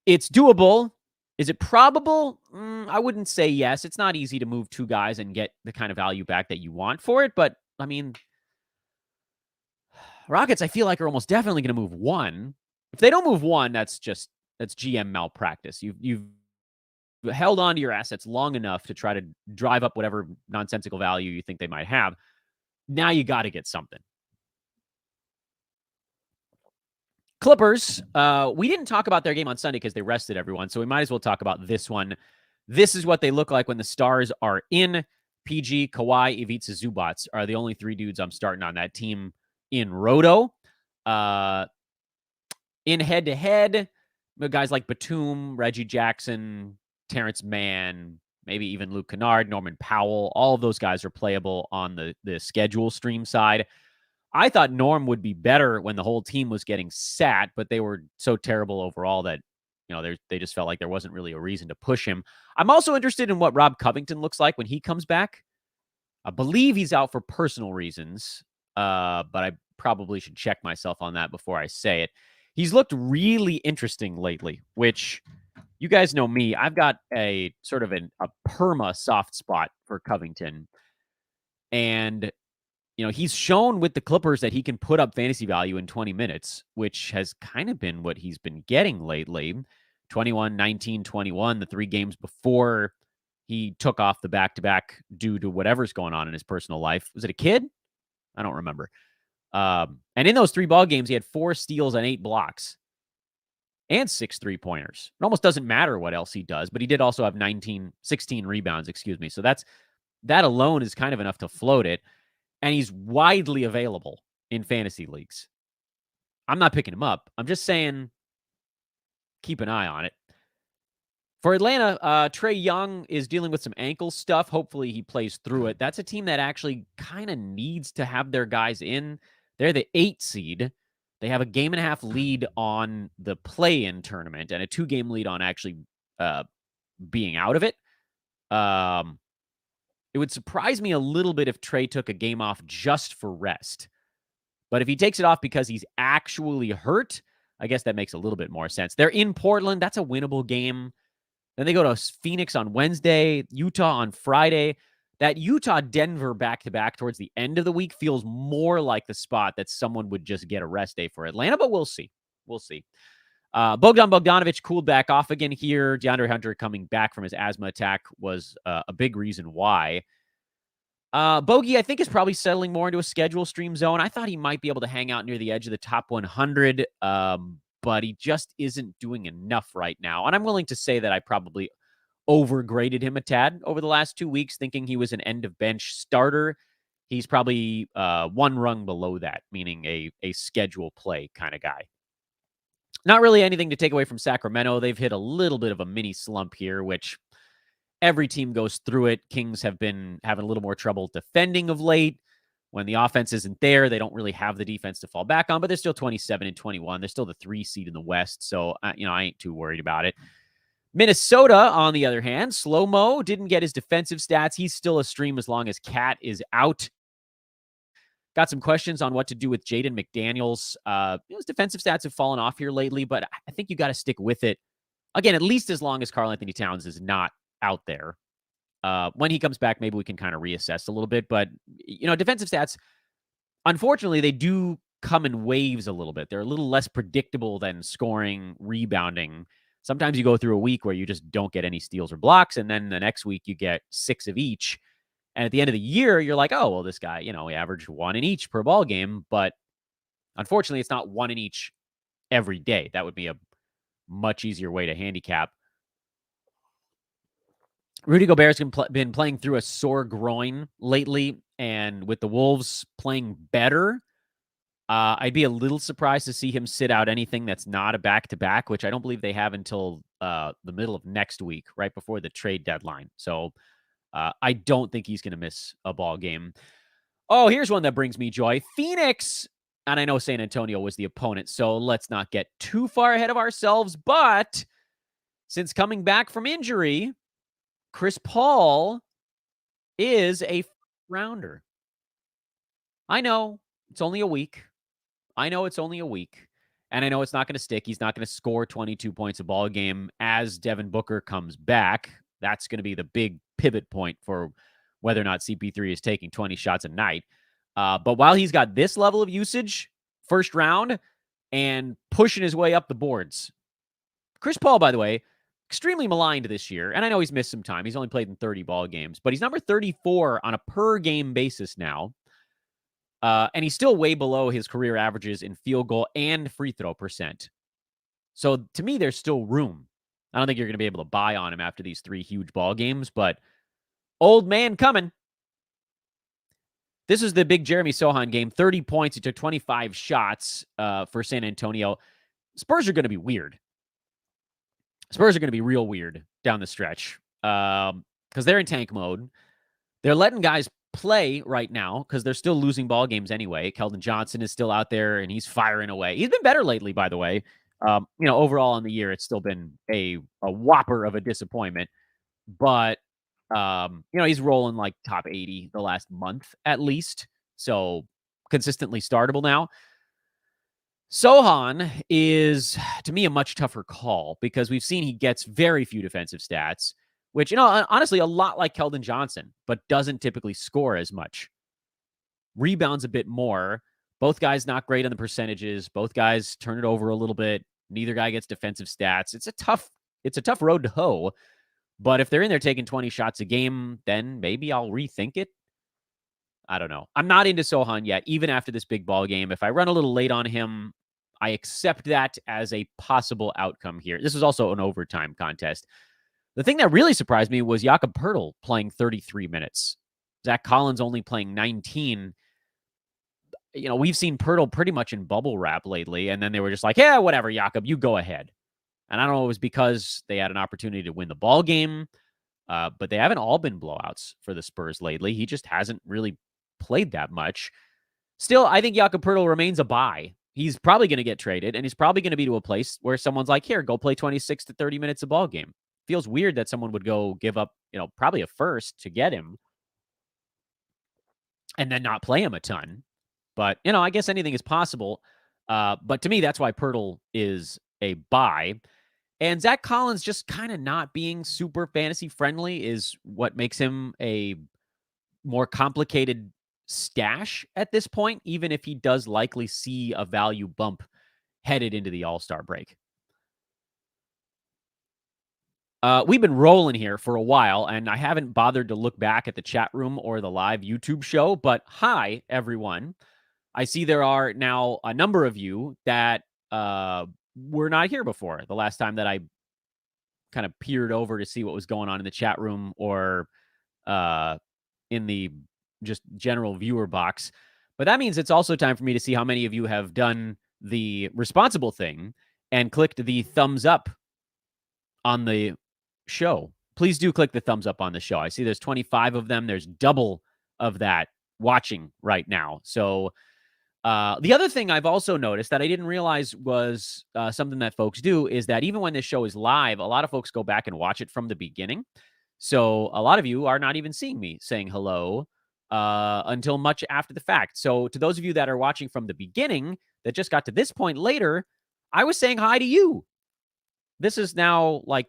It's doable. Is it probable? I wouldn't say yes. It's not easy to move two guys and get the kind of value back that you want for it, but, I mean, Rockets, I feel like, are almost definitely going to move one. If they don't move one, that's GM malpractice. You've held on to your assets long enough to try to drive up whatever nonsensical value you think they might have. Now you got to get something. Clippers, we didn't talk about their game on Sunday because they rested everyone, so we might as well talk about this one. This is what they look like when the stars are in. PG, Kawhi, Ivica Zubac are the only three dudes I'm starting on that team in Roto. In head-to-head, guys like Batum, Reggie Jackson, Terrence Mann, maybe even Luke Kennard, Norman Powell, all of those guys are playable on the schedule stream side. I thought Norm would be better when the whole team was getting sat, but they were so terrible overall that, they just felt like there wasn't really a reason to push him. I'm also interested in what Rob Covington looks like when he comes back. I believe he's out for personal reasons, but I probably should check myself on that before I say it. He's looked really interesting lately, which you guys know me. I've got a sort of a perma soft spot for Covington. And, he's shown with the Clippers that he can put up fantasy value in 20 minutes, which has kind of been what he's been getting lately. 21, 19, 21, the 3 games before he took off the back-to-back due to whatever's going on in his personal life. Was it a kid? I don't remember. And in those 3 ball games, he had 4 steals and 8 blocks and 6 3-pointers. It almost doesn't matter what else he does, but he did also have 16 rebounds, So that alone is kind of enough to float it. And he's widely available in fantasy leagues. I'm not picking him up. I'm just saying, keep an eye on it. For Atlanta, Trae Young is dealing with some ankle stuff. Hopefully he plays through it. That's a team that actually kind of needs to have their guys in. They're the 8 seed. They have a 1.5 game lead on the play-in tournament and a 2-game lead on actually being out of it. It would surprise me a little bit if Trae took a game off just for rest. But if he takes it off because he's actually hurt, I guess that makes a little bit more sense. They're in Portland. That's a winnable game. Then they go to Phoenix on Wednesday, Utah on Friday. That Utah-Denver back-to-back towards the end of the week feels more like the spot that someone would just get a rest day for Atlanta, but we'll see. We'll see. Bogdan Bogdanovic cooled back off again here. DeAndre Hunter coming back from his asthma attack was a big reason why. Bogey, I think, is probably settling more into a schedule stream zone. I thought he might be able to hang out near the edge of the top 100, but he just isn't doing enough right now. And I'm willing to say that I probably overgraded him a tad over the last 2 weeks, thinking he was an end-of-bench starter. He's probably one rung below that, meaning a schedule play kind of guy. Not really anything to take away from Sacramento. They've hit a little bit of a mini slump here, which every team goes through it. Kings have been having a little more trouble defending of late. When the offense isn't there, they don't really have the defense to fall back on, but they're still 27-21. They're still the 3 seed in the West, so I ain't too worried about it. Minnesota, on the other hand, Slow-Mo didn't get his defensive stats. He's still a stream as long as Cat is out. Got some questions on what to do with Jaden McDaniels. His defensive stats have fallen off here lately, but I think you got to stick with it. Again, at least as long as Karl-Anthony Towns is not out there. When he comes back, maybe we can kind of reassess a little bit. But, defensive stats, unfortunately, they do come in waves a little bit. They're a little less predictable than scoring, rebounding. Sometimes you go through a week where you just don't get any steals or blocks, and then the next week you get 6 of each. And at the end of the year, you're like, oh, well, this guy, he averaged 1 in each per ball game. But unfortunately, it's not 1 in each every day. That would be a much easier way to handicap. Rudy Gobert's been playing through a sore groin lately, and with the Wolves playing better, I'd be a little surprised to see him sit out anything that's not a back-to-back, which I don't believe they have until the middle of next week, right before the trade deadline. So I don't think he's going to miss a ball game. Oh, here's one that brings me joy. Phoenix, and I know San Antonio was the opponent, so let's not get too far ahead of ourselves, but since coming back from injury, Chris Paul is a rounder. I know it's only a week. And I know it's not going to stick. He's not going to score 22 points a ball game as Devin Booker comes back. That's going to be the big pivot point for whether or not CP3 is taking 20 shots a night. But while he's got this level of usage, first round, and pushing his way up the boards. Chris Paul, by the way, extremely maligned this year. And I know he's missed some time. He's only played in 30 ball games, but he's number 34 on a per game basis now. And he's still way below his career averages in field goal and free throw percent. So to me, there's still room. I don't think you're going to be able to buy on him after these 3 huge ball games, but old man coming. This is the big Jeremy Sohan game. 30 points. He took 25 shots for San Antonio. Spurs are going to be weird. Spurs are going to be real weird down the stretch because they're in tank mode. They're letting guys play right now because they're still losing ball games anyway. Keldon Johnson is still out there, and he's firing away. He's been better lately, by the way. Overall on the year, it's still been a whopper of a disappointment. But, he's rolling like top 80 the last month at least. So consistently startable now. Sohan is, to me, a much tougher call because we've seen he gets very few defensive stats, which, honestly, a lot like Keldon Johnson, but doesn't typically score as much. Rebounds a bit more. Both guys not great on the percentages. Both guys turn it over a little bit. Neither guy gets defensive stats. It's a tough road to hoe. But if they're in there taking 20 shots a game, then maybe I'll rethink it. I don't know. I'm not into Sohan yet, even after this big ball game. If I run a little late on him, I accept that as a possible outcome here. This is also an overtime contest. The thing that really surprised me was Jakob Poeltl playing 33 minutes. Zach Collins only playing 19. We've seen Poeltl pretty much in bubble wrap lately, and then they were just like, yeah, whatever, Jakob, you go ahead. And I don't know, it was because they had an opportunity to win the ball game, but they haven't all been blowouts for the Spurs lately. He just hasn't really played that much. Still, I think Jakob Poeltl remains a buy. He's probably going to get traded, and he's probably going to be to a place where someone's like, here, go play 26 to 30 minutes a ball game. Feels weird that someone would go give up, probably a first to get him and then not play him a ton. But, I guess anything is possible. But to me, that's why Poeltl is a buy. And Zach Collins just kind of not being super fantasy friendly is what makes him a more complicated stash at this point, even if he does likely see a value bump headed into the All-Star break. We've been rolling here for a while, and I haven't bothered to look back at the chat room or the live YouTube show, but hi, everyone. I see there are now a number of you that were not here before. The last time that I kind of peered over to see what was going on in the chat room or in the just general viewer box. But that means it's also time for me to see how many of you have done the responsible thing and clicked the thumbs up on the show, please do click the thumbs up on the show. I see there's 25 of them. There's double of that watching right now. So the other thing I've also noticed that I didn't realize was something that folks do is that even when this show is live, a lot of folks go back and watch it from the beginning. So a lot of you are not even seeing me saying hello until much after the fact. So to those of you that are watching from the beginning that just got to this point later, I was saying hi to you. This is now like,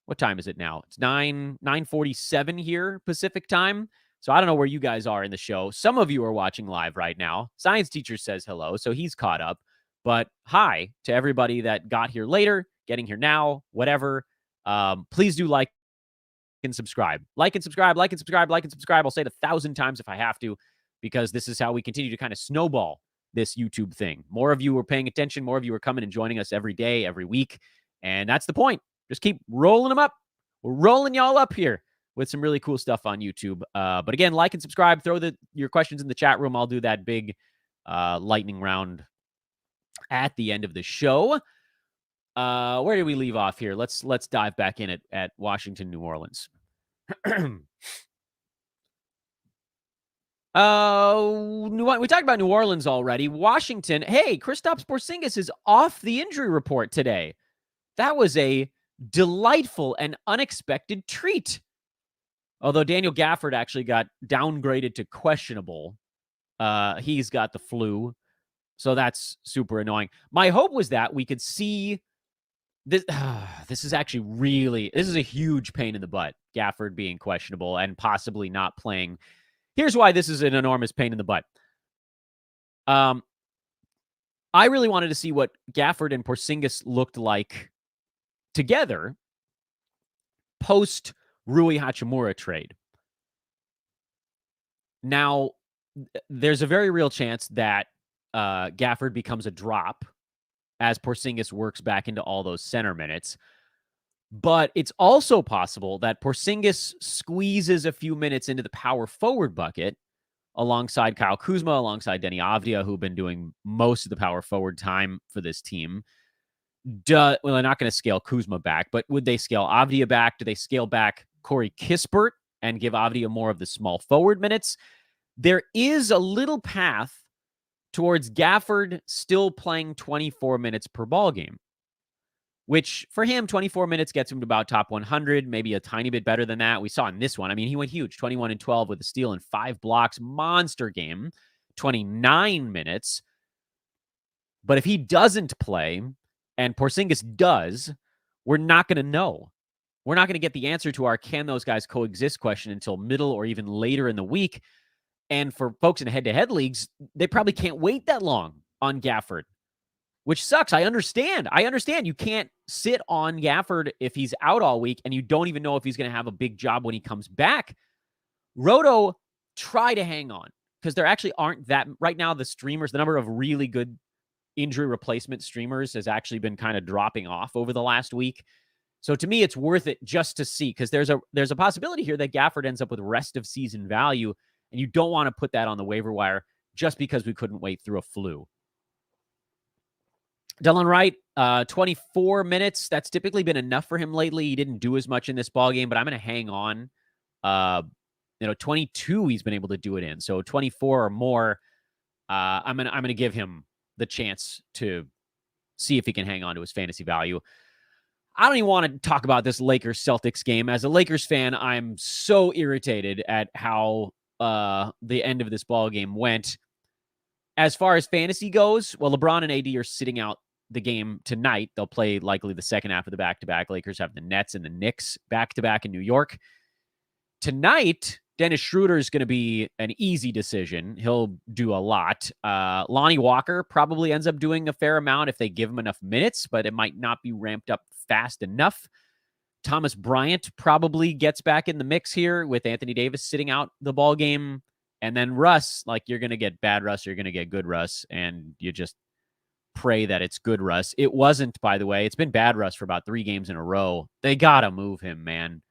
what time is it now? It's 9:47 here Pacific time. So I don't know where you guys are in the show. Some of you are watching live right now. Science teacher says hello, so he's caught up. But hi to everybody that got here later, getting here now, whatever. Please do like and subscribe. Like and subscribe, like and subscribe, like and subscribe. I'll say it 1,000 times if I have to, because this is how we continue to kind of snowball this YouTube thing. More of you are paying attention. More of you are coming and joining us every day, every week. And that's the point. Just keep rolling them up. We're rolling y'all up here with some really cool stuff on YouTube. But again, like and subscribe. Throw your questions in the chat room. I'll do that big lightning round at the end of the show. Where did we leave off here? Let's dive back in at Washington, New Orleans. We talked about New Orleans already. Washington. Hey, Kristaps Porzingis is off the injury report today. That was a delightful and unexpected treat. Although Daniel Gafford actually got downgraded to questionable. He's got the flu. So that's super annoying. My hope was that we could see this. This is actually this is a huge pain in the butt. Gafford being questionable and possibly not playing. Here's why this is an enormous pain in the butt. I really wanted to see what Gafford and Porzingis looked like together post Rui Hachimura trade. Now, there's a very real chance that Gafford becomes a drop as Porzingis works back into all those center minutes. But it's also possible that Porzingis squeezes a few minutes into the power forward bucket alongside Kyle Kuzma, alongside Denny Avdia, who've been doing most of the power forward time for this team. Well, they're not going to scale Kuzma back, but would they scale Avdia back? Do they scale back Corey Kispert and give Avdia more of the small forward minutes? There is a little path towards Gafford still playing 24 minutes per ball game, which for him, 24 minutes gets him to about top 100, maybe a tiny bit better than that. We saw in this one. I mean, he went huge, 21 and 12 with a steal and 5 blocks, monster game, 29 minutes. But if he doesn't play and Porzingis does, we're not going to know. We're not going to get the answer to our can those guys coexist question until middle or even later in the week. And for folks in head-to-head leagues, they probably can't wait that long on Gafford, which sucks. I understand. You can't sit on Gafford if he's out all week and you don't even know if he's going to have a big job when he comes back. Roto, try to hang on because there actually aren't that right now. The streamers, the number of really good injury replacement streamers has actually been kind of dropping off over the last week. So to me, it's worth it just to see because there's a possibility here that Gafford ends up with rest of season value, and you don't want to put that on the waiver wire just because we couldn't wait through a flu. Dylan Wright, 24 minutes. That's typically been enough for him lately. He didn't do as much in this ballgame, but I'm going to hang on. 22 he's been able to do it in. So 24 or more, I'm gonna give him the chance to see if he can hang on to his fantasy value. I don't even want to talk about this Lakers-Celtics game. As a Lakers fan, I'm so irritated at how the end of this ball game went. As far as fantasy goes, well, LeBron and AD are sitting out the game tonight. They'll play likely the second half of the back-to-back. Lakers have the Nets and the Knicks back-to-back in New York. Tonight, Dennis Schroeder is going to be an easy decision. He'll do a lot. Lonnie Walker probably ends up doing a fair amount if they give him enough minutes, but it might not be ramped up fast enough. Thomas Bryant probably gets back in the mix here with Anthony Davis sitting out the ball game. And then Russ, like you're going to get bad Russ, you're going to get good Russ, and you just pray that it's good Russ. It wasn't, by the way. It's been bad Russ for about 3 games in a row. They got to move him, man.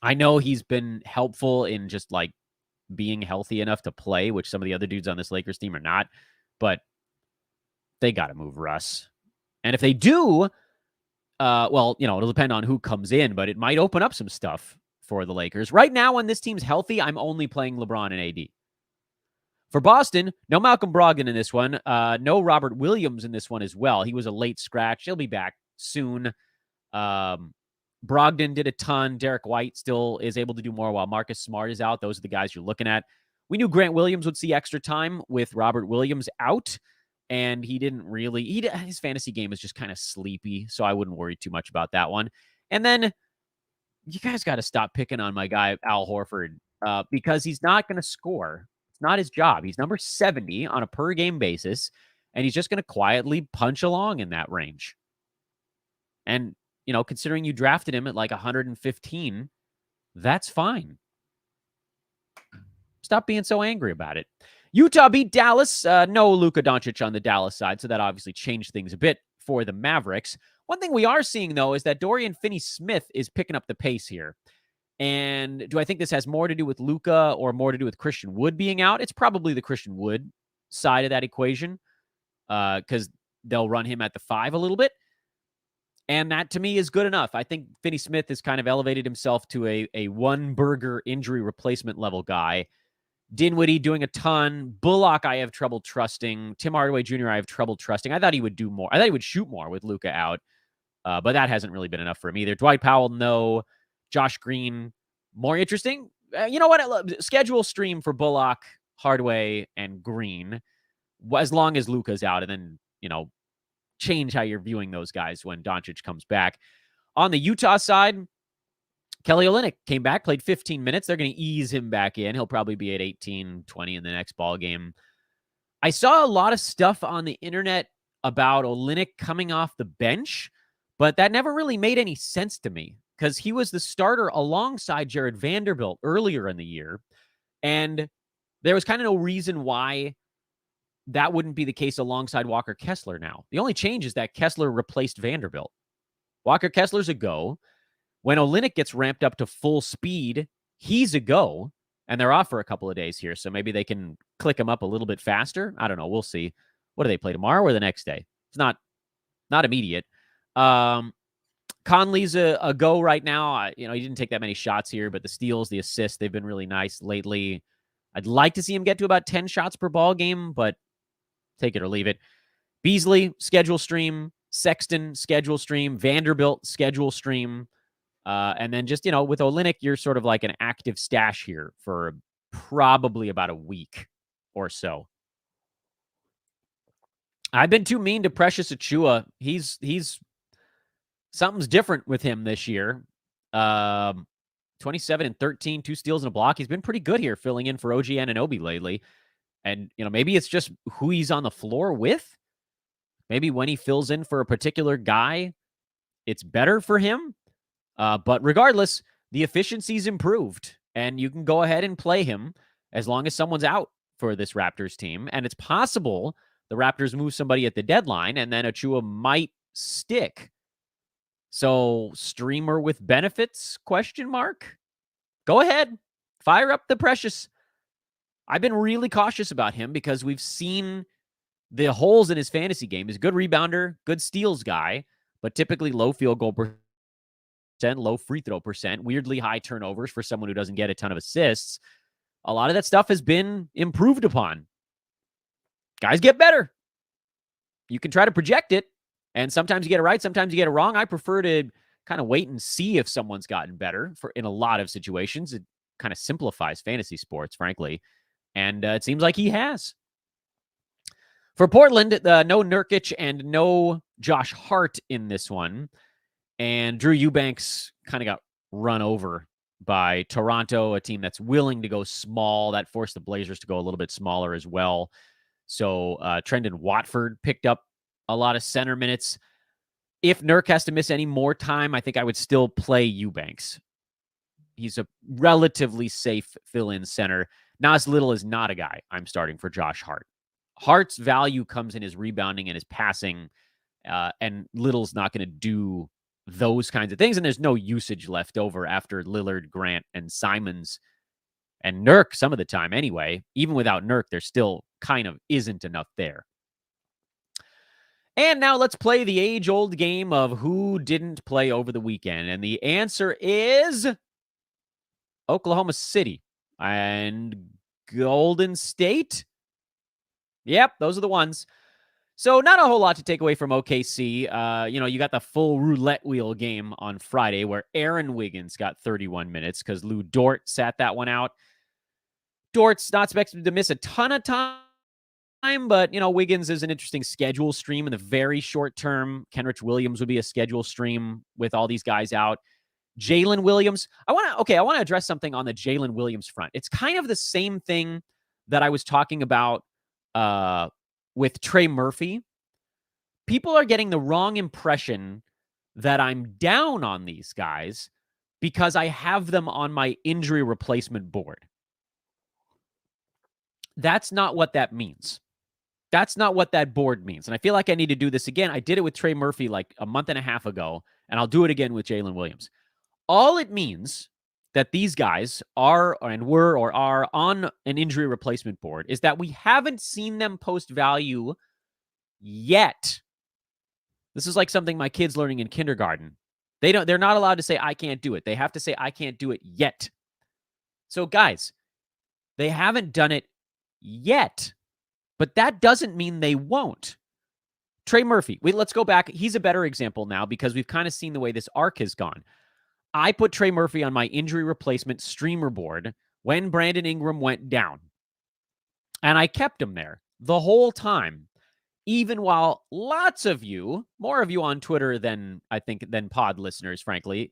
I know he's been helpful in just like being healthy enough to play, which some of the other dudes on this Lakers team are not, but they got to move Russ. And if they do, well, it'll depend on who comes in, but it might open up some stuff for the Lakers. Right now, when this team's healthy, I'm only playing LeBron and AD. For Boston, no Malcolm Brogdon in this one. No Robert Williams in this one as well. He was a late scratch. He'll be back soon. Brogdon did a ton. Derek White still is able to do more while Marcus Smart is out. Those are the guys you're looking at. We knew Grant Williams would see extra time with Robert Williams out, and he didn't really. His fantasy game is just kind of sleepy, so I wouldn't worry too much about that one. And then you guys got to stop picking on my guy, Al Horford, because he's not going to score. It's not his job. He's number 70 on a per-game basis, and he's just going to quietly punch along in that range. And, considering you drafted him at like 115, that's fine. Stop being so angry about it. Utah beat Dallas. No Luka Doncic on the Dallas side, so that obviously changed things a bit for the Mavericks. One thing we are seeing, though, is that Dorian Finney-Smith is picking up the pace here. And do I think this has more to do with Luka or more to do with Christian Wood being out? It's probably the Christian Wood side of that equation, because they'll run him at the 5 a little bit. And that, to me, is good enough. I think Finney-Smith has kind of elevated himself to a one-burger injury replacement level guy. Dinwiddie doing a ton. Bullock, I have trouble trusting. Tim Hardaway Jr., I have trouble trusting. I thought he would do more. I thought he would shoot more with Luka out, but that hasn't really been enough for him either. Dwight Powell, no. Josh Green, more interesting. You know what? Schedule stream for Bullock, Hardaway, and Green, as long as Luka's out, and then, change how you're viewing those guys when Doncic comes back. On the Utah side, Kelly Olynyk came back, played 15 minutes. They're going to ease him back in. He'll probably be at 18, 20 in the next ball game. I saw a lot of stuff on the internet about Olynyk coming off the bench, but that never really made any sense to me because he was the starter alongside Jared Vanderbilt earlier in the year, and there was kind of no reason why that wouldn't be the case alongside Walker Kessler now. The only change is that Kessler replaced Vanderbilt. Walker Kessler's a go. When Olynyk gets ramped up to full speed, he's a go, and they're off for a couple of days here, so maybe they can click him up a little bit faster. I don't know. We'll see. What do they play tomorrow or the next day? It's not immediate. Conley's a go right now. He didn't take that many shots here, but the steals, the assists, they've been really nice lately. I'd like to see him get to about 10 shots per ball game, but take it or leave it. Beasley, schedule stream. Sexton, schedule stream. Vanderbilt, schedule stream. And then just, with Olynyk, you're sort of like an active stash here for probably about a week or so. I've been too mean to Precious Achiuwa. He's something's different with him this year. 27 and 13, 2 steals and a block. He's been pretty good here filling in for OG Anunoby lately. And, maybe it's just who he's on the floor with. Maybe when he fills in for a particular guy, it's better for him. But regardless, the efficiency's improved, and you can go ahead and play him as long as someone's out for this Raptors team. And it's possible the Raptors move somebody at the deadline, and then Achiuwa might stick. So, streamer with benefits, ? Go ahead. Fire up the Precious. I've been really cautious about him because we've seen the holes in his fantasy game. He's a good rebounder, good steals guy, but typically low field goal percent, low free throw percent, weirdly high turnovers for someone who doesn't get a ton of assists. A lot of that stuff has been improved upon. Guys get better. You can try to project it, and sometimes you get it right, sometimes you get it wrong. I prefer to kind of wait and see if someone's gotten better in a lot of situations. It kind of simplifies fantasy sports, frankly. And it seems like he has. For Portland, no Nurkic and no Josh Hart in this one. And Drew Eubanks kind of got run over by Toronto, a team that's willing to go small. That forced the Blazers to go a little bit smaller as well. So Trendon Watford picked up a lot of center minutes. If Nurk has to miss any more time, I think I would still play Eubanks. He's a relatively safe fill-in center. Nas Little is not a guy I'm starting for Josh Hart. Hart's value comes in his rebounding and his passing, and Little's not going to do those kinds of things, and there's no usage left over after Lillard, Grant, and Simons, and Nurk some of the time anyway. Even without Nurk, there still kind of isn't enough there. And now let's play the age-old game of who didn't play over the weekend. And the answer is Oklahoma City and Golden State. Yep, those are the ones. So not a whole lot to take away from OKC. You got the full roulette wheel game on Friday where Aaron Wiggins got 31 minutes because Lou Dort sat that one out. Dort's not expected to miss a ton of time, but, Wiggins is an interesting schedule stream in the very short term. Kenrich Williams would be a schedule stream with all these guys out. Jalen Williams. I want to address something on the Jalen Williams front. It's kind of the same thing that I was talking about with Trey Murphy. People are getting the wrong impression that I'm down on these guys because I have them on my injury replacement board. That's not what that means. That's not what that board means. And I feel like I need to do this again. I did it with Trey Murphy like a month and a half ago, and I'll do it again with Jalen Williams. All it means that these guys are on an injury replacement board is that we haven't seen them post value yet. This is like something my kids learning in kindergarten. They're not allowed to say, I can't do it. They have to say, I can't do it yet. So guys, they haven't done it yet, but that doesn't mean they won't. Trey Murphy, let's go back. He's a better example now because we've kind of seen the way this arc has gone. I put Trey Murphy on my injury replacement streamer board when Brandon Ingram went down. And I kept him there the whole time, even while lots of you, more of you on Twitter than pod listeners, frankly,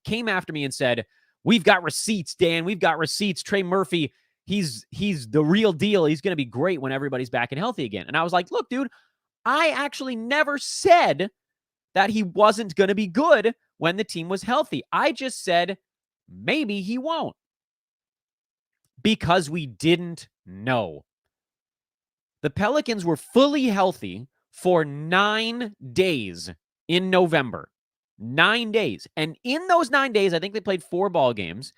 came after me and said, we've got receipts, Dan. We've got receipts. Trey Murphy, he's the real deal. He's going to be great when everybody's back and healthy again. And I was like, look, dude, I actually never said that he wasn't going to be good when the team was healthy. I just said maybe he won't because we didn't know. The Pelicans were fully healthy for 9 days in November. 9 days. And in those 9 days, I think they played 4 ball games,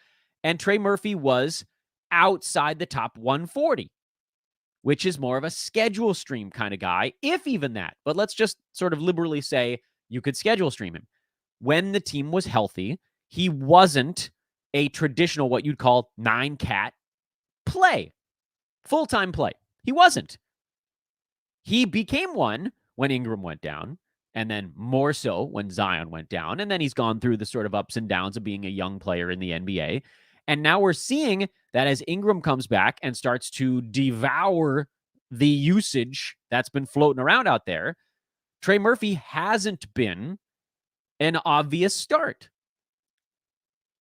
and Trey Murphy was outside the top 140, which is more of a schedule stream kind of guy, if even that. But let's just sort of liberally say you could schedule stream him. When the team was healthy, he wasn't a traditional, what you'd call 9-cat play, full-time play. He wasn't. He became one when Ingram went down, and then more so when Zion went down. And then he's gone through the sort of ups and downs of being a young player in the NBA. And now we're seeing that as Ingram comes back and starts to devour the usage that's been floating around out there, Trey Murphy hasn't been an obvious start.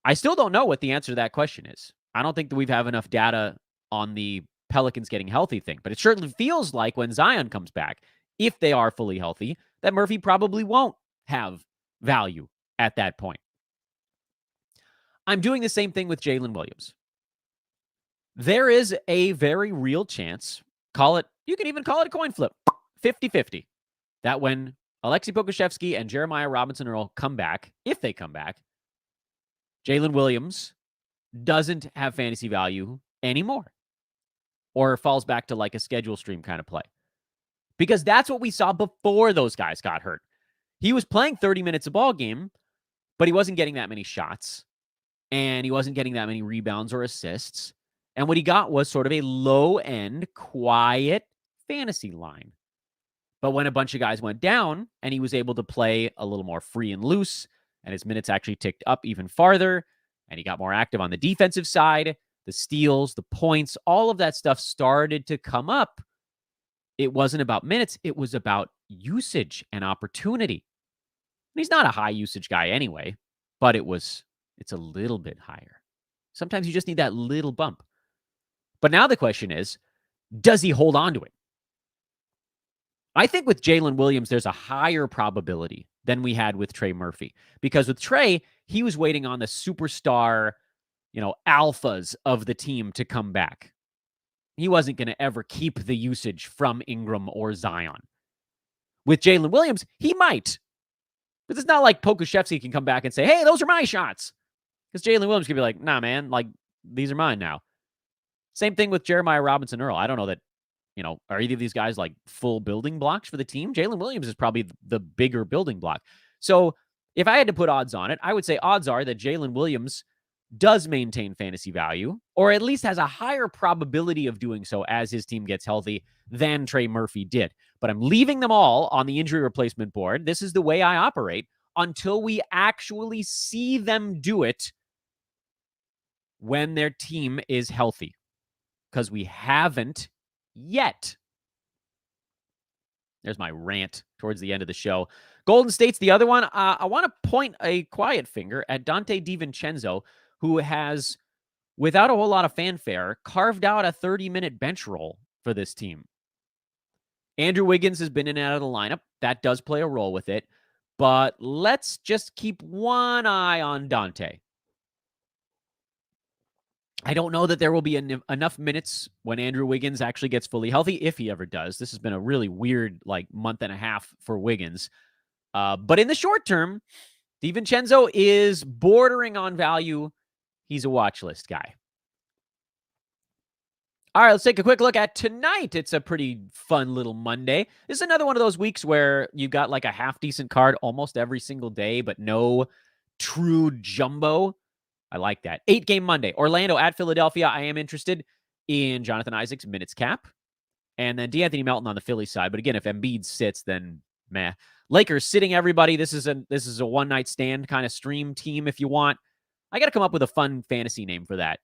I still don't know what the answer to that question is. I don't think that we have enough data on the Pelicans getting healthy thing, but it certainly feels like when Zion comes back, if they are fully healthy, that Murphy probably won't have value at that point. I'm doing the same thing with Jalen Williams. There is a very real chance, you can even call it a coin flip, 50-50, that when Alexei Pokusevski and Jeremiah Robinson-Earl come back, if they come back, Jalen Williams doesn't have fantasy value anymore or falls back to like a schedule stream kind of play. Because that's what we saw before those guys got hurt. He was playing 30 minutes a ball game, but he wasn't getting that many shots, and he wasn't getting that many rebounds or assists. And what he got was sort of a low-end, quiet fantasy line. But when a bunch of guys went down and he was able to play a little more free and loose, and his minutes actually ticked up even farther, and he got more active on the defensive side, the steals, the points, all of that stuff started to come up. It wasn't about minutes. It was about usage and opportunity. And he's not a high usage guy anyway, but it's a little bit higher. Sometimes you just need that little bump. But now the question is, does he hold on to it? I think with Jalen Williams, there's a higher probability than we had with Trey Murphy. Because with Trey, he was waiting on the superstar, alphas of the team to come back. He wasn't going to ever keep the usage from Ingram or Zion. With Jalen Williams, he might. But it's not like Pokusevski can come back and say, hey, those are my shots. Because Jalen Williams could be like, nah, man, like, these are mine now. Same thing with Jeremiah Robinson-Earl. I don't know that are either of these guys like full building blocks for the team? Jalen Williams is probably the bigger building block. So if I had to put odds on it, I would say odds are that Jalen Williams does maintain fantasy value, or at least has a higher probability of doing so as his team gets healthy than Trey Murphy did. But I'm leaving them all on the injury replacement board. This is the way I operate until we actually see them do it when their team is healthy, because we haven't yet. There's my rant towards the end of the show. Golden State's the other one. I want to point a quiet finger at Dante DiVincenzo, who has, without a whole lot of fanfare, carved out a 30-minute bench role for this team. Andrew Wiggins has been in and out of the lineup. That does play a role with it. But let's just keep one eye on Dante. I don't know that there will be enough minutes when Andrew Wiggins actually gets fully healthy, if he ever does. This has been a really weird month and a half for Wiggins. But in the short term, DiVincenzo is bordering on value. He's a watch list guy. All right, let's take a quick look at tonight. It's a pretty fun little Monday. This is another one of those weeks where you got like a half-decent card almost every single day, but no true jumbo. I like that. 8-game Monday. Orlando at Philadelphia. I am interested in Jonathan Isaac's minutes cap. And then DeAnthony Melton on the Philly side. But again, if Embiid sits, then meh. Lakers sitting everybody. This is a one-night stand kind of stream team if you want. I got to come up with a fun fantasy name for that.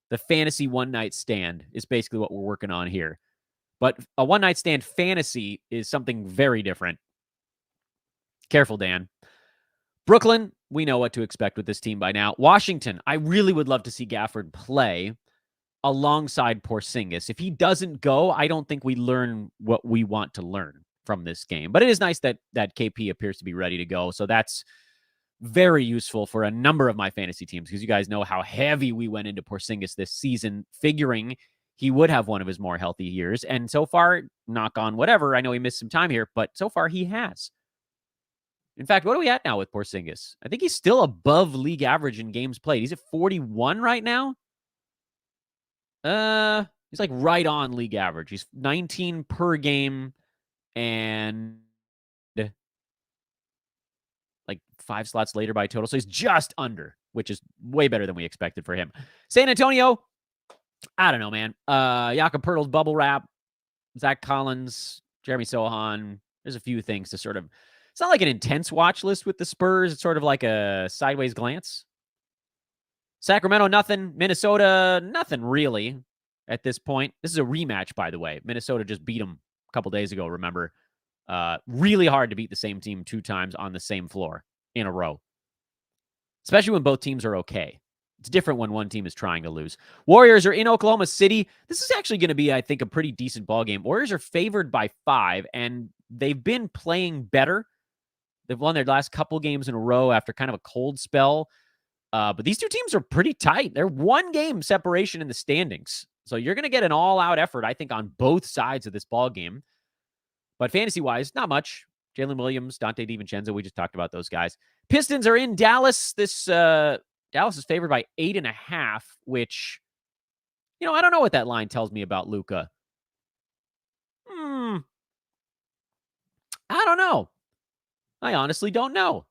The fantasy one-night stand is basically what we're working on here. But a one-night stand fantasy is something very different. Careful, Dan. Brooklyn, we know what to expect with this team by now. Washington, I really would love to see Gafford play alongside Porzingis. If he doesn't go, I don't think we learn what we want to learn from this game. But it is nice that KP appears to be ready to go. So that's very useful for a number of my fantasy teams, because you guys know how heavy we went into Porzingis this season, figuring he would have one of his more healthy years. And so far, knock on whatever, I know he missed some time here, but so far he has. In fact, what are we at now with Porzingis? I think he's still above league average in games played. He's at 41 right now. He's like right on league average. He's 19 per game and like 5 slots later by total. So he's just under, which is way better than we expected for him. San Antonio, I don't know, man. Jakob Poeltl's bubble wrap, Zach Collins, Jeremy Sohan. There's a few things to sort of, it's not like an intense watch list with the Spurs. It's sort of like a sideways glance. Sacramento, nothing. Minnesota, nothing really at this point. This is a rematch, by the way. Minnesota just beat them a couple days ago, remember? Really hard to beat the same team 2 times on the same floor in a row, especially when both teams are okay. It's different when one team is trying to lose. Warriors are in Oklahoma City. This is actually going to be, I think, a pretty decent ball game. Warriors are favored by 5, and they've been playing better. They've won their last couple games in a row after kind of a cold spell. But these two teams are pretty tight. They're 1 game separation in the standings. So you're going to get an all-out effort, I think, on both sides of this ball game. But fantasy-wise, not much. Jalen Williams, Dante DiVincenzo, we just talked about those guys. Pistons are in Dallas. Dallas is favored by 8.5, which, I don't know what that line tells me about Luka. I don't know. I honestly don't know.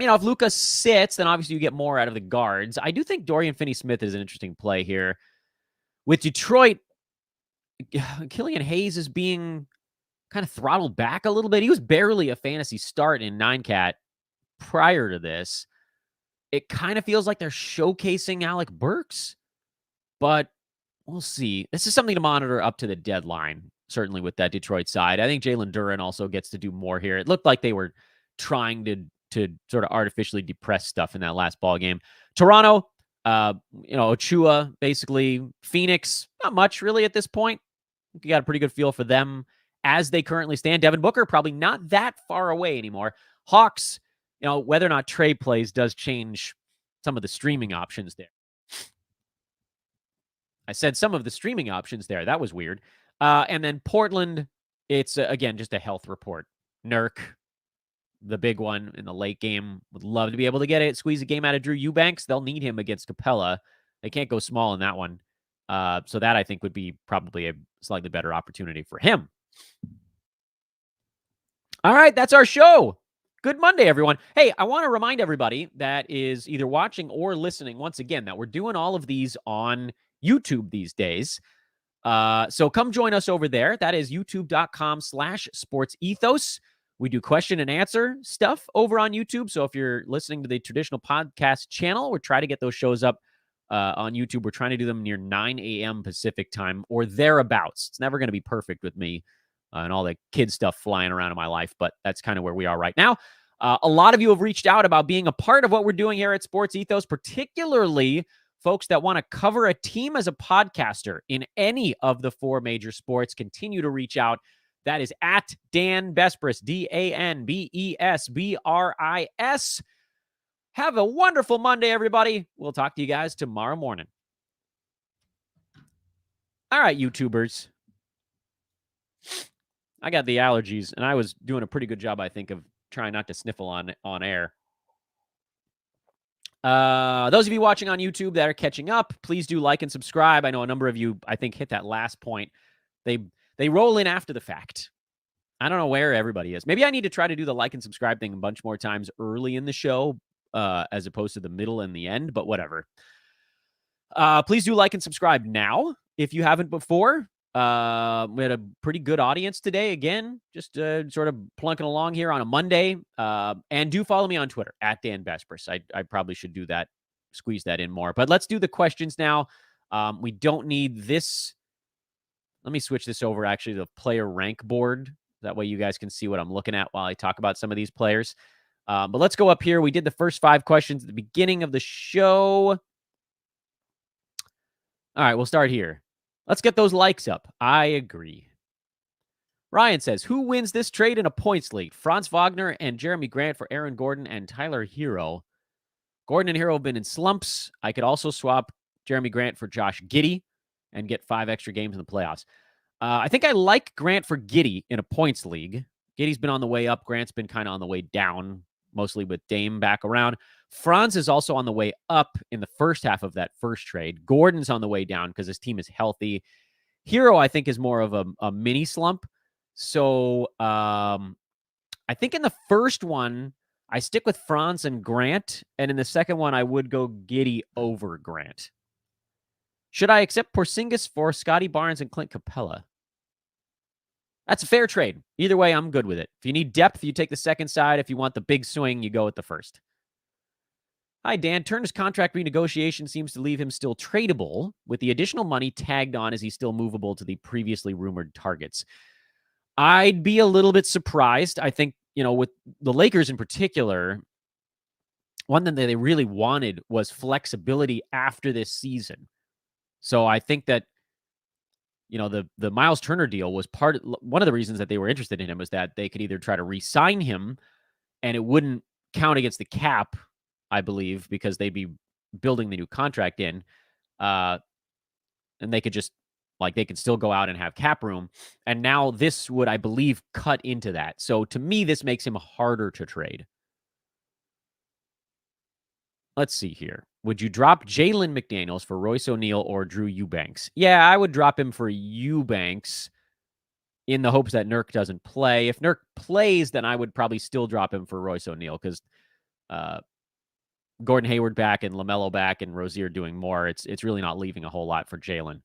If Luka sits, then obviously you get more out of the guards. I do think Dorian Finney-Smith is an interesting play here. With Detroit, Killian Hayes is being kind of throttled back a little bit. He was barely a fantasy start in 9-cat prior to this. It kind of feels like they're showcasing Alec Burks, but we'll see. This is something to monitor up to the deadline, certainly with that Detroit side. I think Jalen Duren also gets to do more here. It looked like they were trying to sort of artificially depress stuff in that last ball game. Toronto, Ochua, basically. Phoenix, not much really at this point. You got a pretty good feel for them as they currently stand. Devin Booker, probably not that far away anymore. Hawks, whether or not Trey plays does change some of the streaming options there. I said some of the streaming options there. That was weird. And then Portland, it's, again, just a health report. Nurk, the big one in the late game, would love to be able to squeeze a game out of Drew Eubanks. They'll need him against Capella. They can't go small in that one. So that I think would be probably a slightly better opportunity for him. All right, that's our show. Good Monday, everyone. Hey, I want to remind everybody that is either watching or listening once again that we're doing all of these on YouTube these days. So come join us over there. That is youtube.com/sportsethos. We do question and answer stuff over on YouTube. So if you're listening to the traditional podcast channel, we're trying to get those shows up on YouTube. We're trying to do them near 9 a.m. Pacific time or thereabouts. It's never going to be perfect with me and all the kid stuff flying around in my life, but that's kind of where we are right now. A lot of you have reached out about being a part of what we're doing here at Sports Ethos, particularly folks that want to cover a team as a podcaster in any of the four major sports. Continue to reach out. That is at Dan Besbris, DANBESBRIS. Have a wonderful Monday, everybody. We'll talk to you guys tomorrow morning. All right, YouTubers. I got the allergies, and I was doing a pretty good job, I think, of trying not to sniffle on air. Those of you watching on YouTube that are catching up, please do like and subscribe. I know a number of you, I think, hit that last point. They roll in after the fact. I don't know where everybody is. Maybe I need to try to do the like and subscribe thing a bunch more times early in the show as opposed to the middle and the end, but whatever. Please do like and subscribe now if you haven't before. We had a pretty good audience today. Again, just sort of plunking along here on a Monday. And do follow me on Twitter at Dan Besbris. I probably should do that, squeeze that in more. But let's do the questions now. We don't need this. Let me switch this over actually to the player rank board. That way you guys can see what I'm looking at while I talk about some of these players. But let's go up here. We did the first 5 questions at the beginning of the show. All right, we'll start here. Let's get those likes up. I agree. Ryan says, who wins this trade in a points league? Franz Wagner and Jeremy Grant for Aaron Gordon and Tyler Hero. Gordon and Hero have been in slumps. I could also swap Jeremy Grant for Josh Giddey and get 5 extra games in the playoffs. I think I like Grant for Giddey in a points league. Giddey's been on the way up. Grant's been kind of on the way down, mostly with Dame back around. Franz is also on the way up in the first half of that first trade. Gordon's on the way down because his team is healthy. Hero, I think, is more of a mini slump. So I think in the first one, I stick with Franz and Grant. And in the second one, I would go Giddey over Grant. Should I accept Porzingis for Scotty Barnes and Clint Capella? That's a fair trade. Either way, I'm good with it. If you need depth, you take the second side. If you want the big swing, you go with the first. Hi, Dan. Turner's contract renegotiation seems to leave him still tradable, with the additional money tagged on as he's still movable to the previously rumored targets. I'd be a little bit surprised. I think, with the Lakers in particular, one thing that they really wanted was flexibility after this season. So I think that, the Miles Turner deal was one of the reasons that they were interested in him was that they could either try to re-sign him and it wouldn't count against the cap, I believe, because they'd be building the new contract in. And they could just, they could still go out and have cap room. And now this would, I believe, cut into that. So to me, this makes him harder to trade. Let's see here. Would you drop Jalen McDaniels for Royce O'Neal or Drew Eubanks? Yeah, I would drop him for Eubanks in the hopes that Nurk doesn't play. If Nurk plays, then I would probably still drop him for Royce O'Neal because Gordon Hayward back and LaMelo back and Rozier doing more. It's really not leaving a whole lot for Jalen.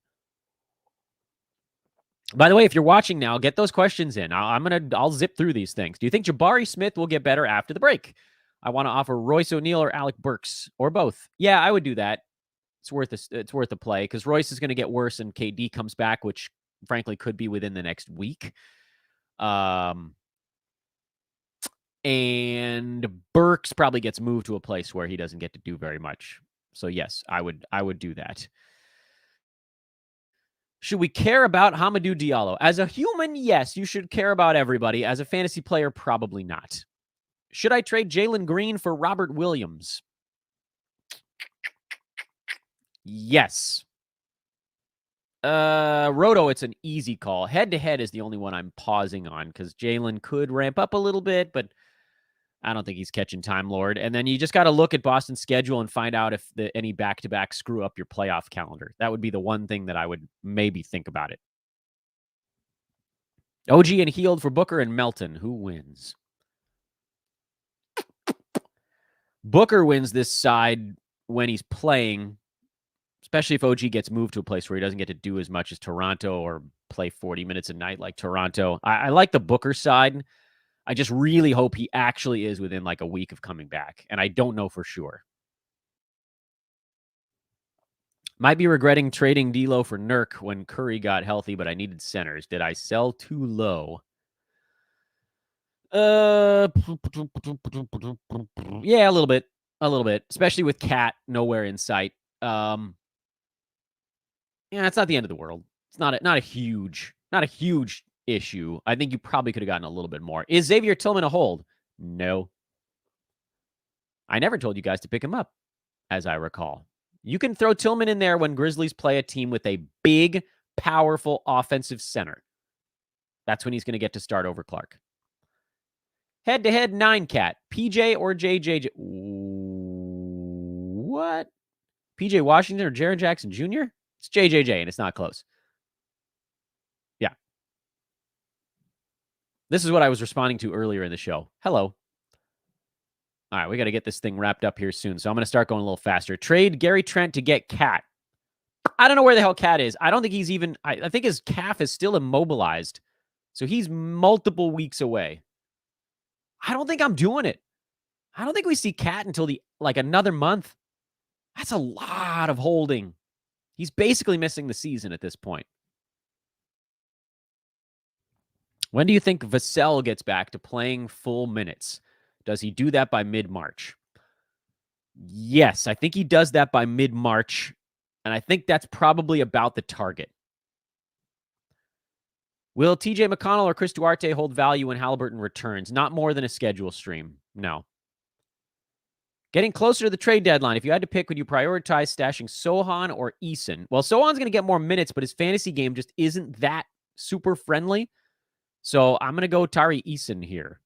By the way, if you're watching now, get those questions in. I'll zip through these things. Do you think Jabari Smith will get better after the break? I want to offer Royce O'Neal or Alec Burks or both. Yeah, I would do that. It's worth a play because Royce is going to get worse and KD comes back, which frankly could be within the next week. And Burks probably gets moved to a place where he doesn't get to do very much. So yes, I would do that. Should we care about Hamidou Diallo? As a human, yes, you should care about everybody. As a fantasy player, probably not. Should I trade Jalen Green for Robert Williams? Yes. Roto, it's an easy call. Head-to-head is the only one I'm pausing on because Jalen could ramp up a little bit, but I don't think he's catching Time Lord. And then you just got to look at Boston's schedule and find out if any back-to-back screw up your playoff calendar. That would be the one thing that I would maybe think about it. OG and Healed for Booker and Melton. Who wins? Booker wins this side when he's playing, especially if OG gets moved to a place where he doesn't get to do as much as Toronto or play 40 minutes a night like Toronto. I like the Booker side. I just really hope he actually is within like a week of coming back, and I don't know for sure. Might be regretting trading D'Lo for Nurk when Curry got healthy, but I needed centers. Did I sell too low? Yeah, a little bit, especially with Cat nowhere in sight. Yeah, it's not the end of the world. It's not a huge issue. I think you probably could have gotten a little bit more. Is Xavier Tillman a hold? No. I never told you guys to pick him up, as I recall. You can throw Tillman in there when Grizzlies play a team with a big, powerful offensive center. That's when he's going to get to start over Clark. Head-to-head 9-cat. PJ or JJ? What? PJ Washington or Jaren Jackson Jr.? It's JJJ, and it's not close. Yeah. This is what I was responding to earlier in the show. Hello. All right, we got to get this thing wrapped up here soon, so I'm going to start going a little faster. Trade Gary Trent to get Cat. I don't know where the hell Cat is. I don't think he's even... I think his calf is still immobilized, so he's multiple weeks away. I don't think I'm doing it. I don't think we see Cat until another month. That's a lot of holding. He's basically missing the season at this point. When do you think Vassell gets back to playing full minutes? Does he do that by mid-March? Yes, I think he does that by mid-March, and I think that's probably about the target. Will TJ McConnell or Chris Duarte hold value when Halliburton returns? Not more than a schedule stream. No. Getting closer to the trade deadline, if you had to pick, would you prioritize stashing Sohan or Eason? Well, Sohan's going to get more minutes, but his fantasy game just isn't that super friendly. So I'm going to go Tari Eason here.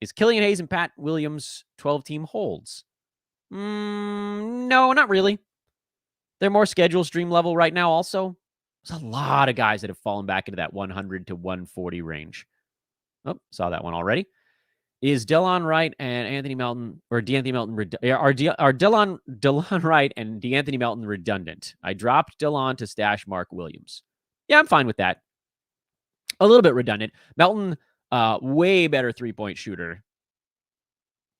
Is Killian Hayes and Pat Williams 12-team holds? No, not really. They're more schedule stream level right now also. There's a lot of guys that have fallen back into that 100 to 140 range. Oh, saw that one already. Is Delon Wright and Anthony Melton, or DeAnthony Melton, are Delon Wright and DeAnthony Melton redundant? I dropped Delon to stash Mark Williams. Yeah, I'm fine with that. A little bit redundant. Melton, way better three-point shooter.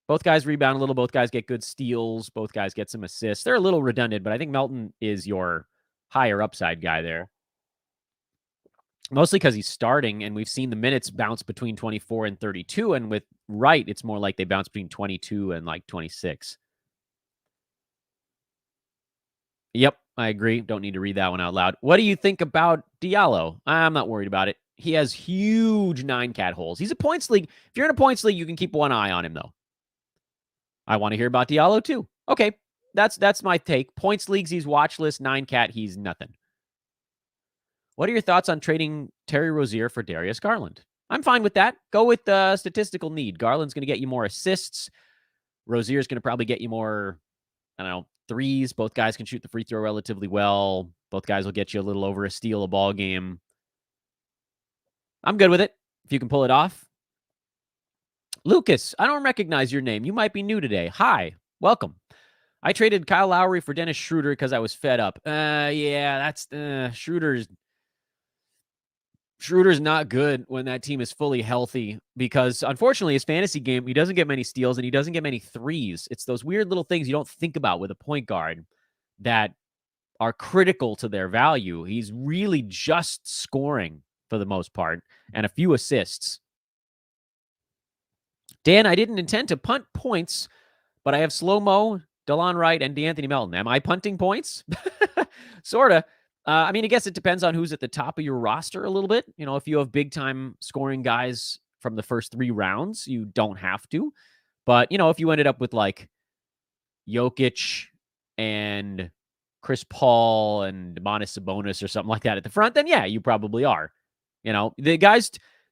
Both guys rebound a little. Both guys get good steals. Both guys get some assists. They're a little redundant, but I think Melton is your higher upside guy there. Mostly because he's starting, and we've seen the minutes bounce between 24 and 32, and with Wright, it's more like they bounce between 22 and 26. Yep, I agree. Don't need to read that one out loud. What do you think about Diallo? I'm not worried about it. He has huge 9-cat holes. He's a points league. If you're in a points league, you can keep one eye on him, though. I want to hear about Diallo, too. Okay, that's my take. Points leagues, he's watch list. 9-cat, he's nothing. What are your thoughts on trading Terry Rozier for Darius Garland? I'm fine with that. Go with the statistical need. Garland's going to get you more assists. Rozier's going to probably get you more, threes. Both guys can shoot the free throw relatively well. Both guys will get you a little over a steal a ball game. I'm good with it if you can pull it off. Lucas, I don't recognize your name. You might be new today. Hi, welcome. I traded Kyle Lowry for Dennis Schroeder because I was fed up. Yeah, that's Schroeder's not good when that team is fully healthy because, unfortunately, his fantasy game, he doesn't get many steals and he doesn't get many threes. It's those weird little things you don't think about with a point guard that are critical to their value. He's really just scoring for the most part and a few assists. Dan, I didn't intend to punt points, but I have Slow-Mo, Delon Wright, and DeAnthony Melton. Am I punting points? Sort of. I guess it depends on who's at the top of your roster a little bit. If you have big-time scoring guys from the first 3 rounds, you don't have to. But, if you ended up with, Jokic and Chris Paul and Domantas Sabonis or something like that at the front, then, yeah, you probably are. The guys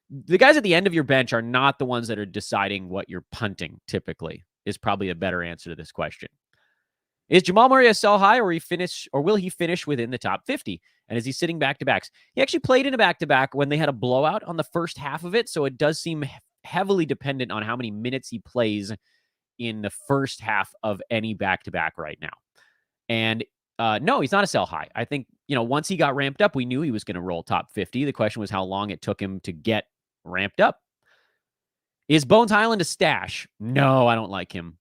the guys at the end of your bench are not the ones that are deciding what you're punting, typically, is probably a better answer to this question. Is Jamal Murray a sell high, or will he finish within the top 50? And is he sitting back-to-backs? He actually played in a back-to-back when they had a blowout on the first half of it, so it does seem heavily dependent on how many minutes he plays in the first half of any back-to-back right now. And no, he's not a sell high. I think, once he got ramped up, we knew he was going to roll top 50. The question was how long it took him to get ramped up. Is Bones Highland a stash? No, I don't like him.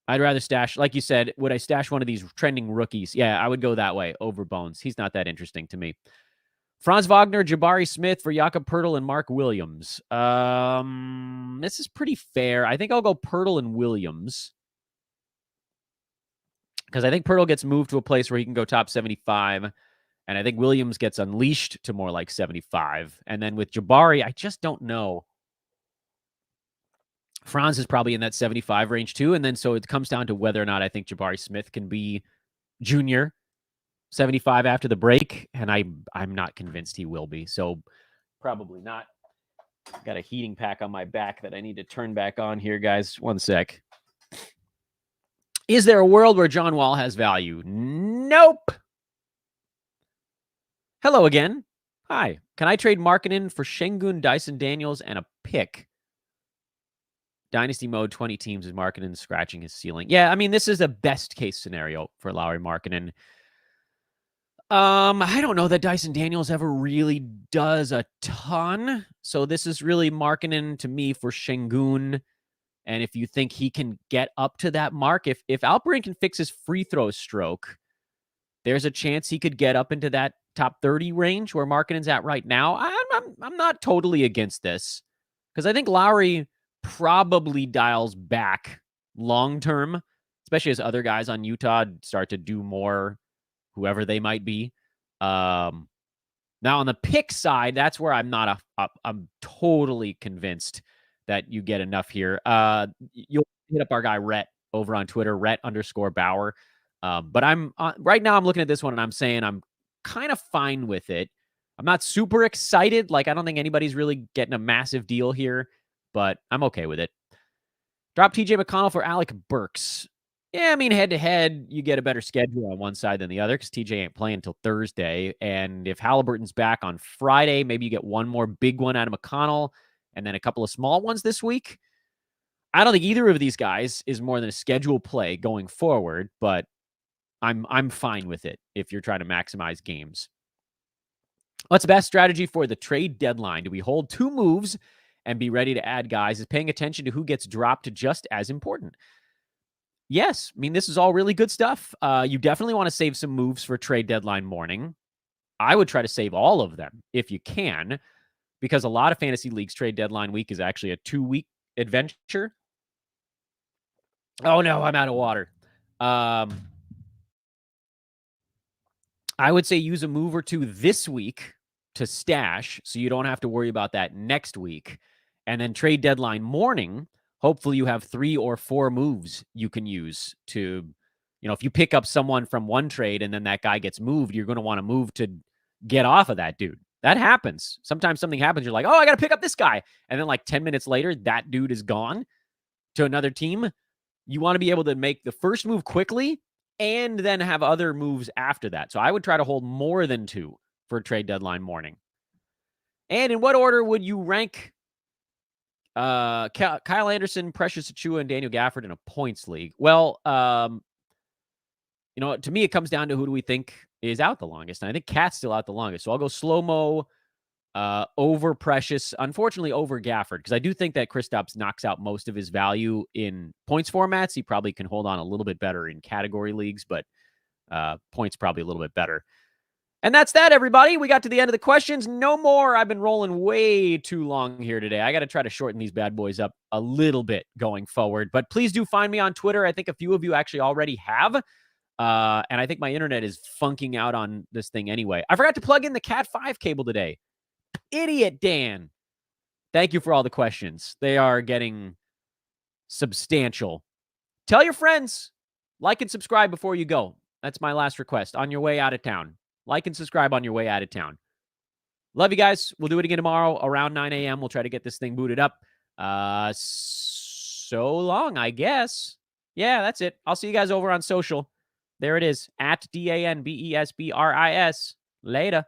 I'd rather stash, like you said, would I stash one of these trending rookies? Yeah, I would go that way over Bones. He's not that interesting to me. Franz Wagner, Jabari Smith for Jakob Poeltl and Mark Williams. This is pretty fair. I think I'll go Poeltl and Williams, because I think Poeltl gets moved to a place where he can go top 75, and I think Williams gets unleashed to more like 75. And then with Jabari, I just don't know. Franz is probably in that 75 range too. And then so it comes down to whether or not I think Jabari Smith can be junior 75 after the break. And I'm not convinced he will be. So probably not. Got a heating pack on my back that I need to turn back on here, guys. One sec. Is there a world where John Wall has value? Nope. Hello again. Hi. Can I trade Markkanen for Şengün, Dyson Daniels, and a pick? Dynasty mode, 20 teams, is Markkanen scratching his ceiling. Yeah, I mean, this is a best case scenario for Lauri Markkanen. I don't know that Dyson Daniels ever really does a ton. So this is really Markkanen to me for Şengün. And if you think he can get up to that mark, if Alperen can fix his free throw stroke, there's a chance he could get up into that top 30 range where Markkanen's at right now. I'm not totally against this, because I think Lowry probably dials back long term, especially as other guys on Utah start to do more, whoever they might be. Now on the pick side, that's where I'm not I'm totally convinced that you get enough here. You'll hit up our guy Rhett over on Twitter, Rhett_Bauer. But I'm right now I'm looking at this one and I'm saying I'm kind of fine with it. I'm not super excited. Like, I don't think anybody's really getting a massive deal here, but I'm okay with it. Drop TJ McConnell for Alec Burks. Yeah, I mean, head-to-head, you get a better schedule on one side than the other because TJ ain't playing until Thursday. And if Halliburton's back on Friday, maybe you get one more big one out of McConnell and then a couple of small ones this week. I don't think either of these guys is more than a schedule play going forward, but I'm fine with it if you're trying to maximize games. What's the best strategy for the trade deadline? Do we hold two moves and be ready to add guys? Is paying attention to who gets dropped just as important? Yes. I mean, this is all really good stuff. You definitely want to save some moves for trade deadline morning. I would try to save all of them if you can, because a lot of fantasy leagues trade deadline week is actually a 2-week adventure. Oh no, I'm out of water. I would say use a move or two this week to stash so you don't have to worry about that next week. And then trade deadline morning, hopefully you have 3 or 4 moves you can use to, if you pick up someone from one trade and then that guy gets moved, you're going to want to move to get off of that dude. That happens. Sometimes something happens. You're like, oh, I got to pick up this guy. And then like 10 minutes later, that dude is gone to another team. You want to be able to make the first move quickly and then have other moves after that. So I would try to hold more than 2 for trade deadline morning. And in what order would you rank Kyle Anderson, Precious Achiuwa, and Daniel Gafford in a points league? Well, to me, it comes down to who do we think is out the longest. And I think Cat's still out the longest. So I'll go slow-mo over Precious, unfortunately over Gafford, because I do think that Kristaps knocks out most of his value in points formats. He probably can hold on a little bit better in category leagues, but points probably a little bit better. And that's that, everybody. We got to the end of the questions. No more. I've been rolling way too long here today. I got to try to shorten these bad boys up a little bit going forward. But please do find me on Twitter. I think a few of you actually already have. And I think my internet is funking out on this thing anyway. I forgot to plug in the Cat 5 cable today. Idiot Dan. Thank you for all the questions. They are getting substantial. Tell your friends. Like and subscribe before you go. That's my last request. On your way out of town. Like and subscribe on your way out of town. Love you guys. We'll do it again tomorrow around 9 a.m. We'll try to get this thing booted up. So long, I guess. Yeah, that's it. I'll see you guys over on social. There it is, at DANBESBRIS. Later.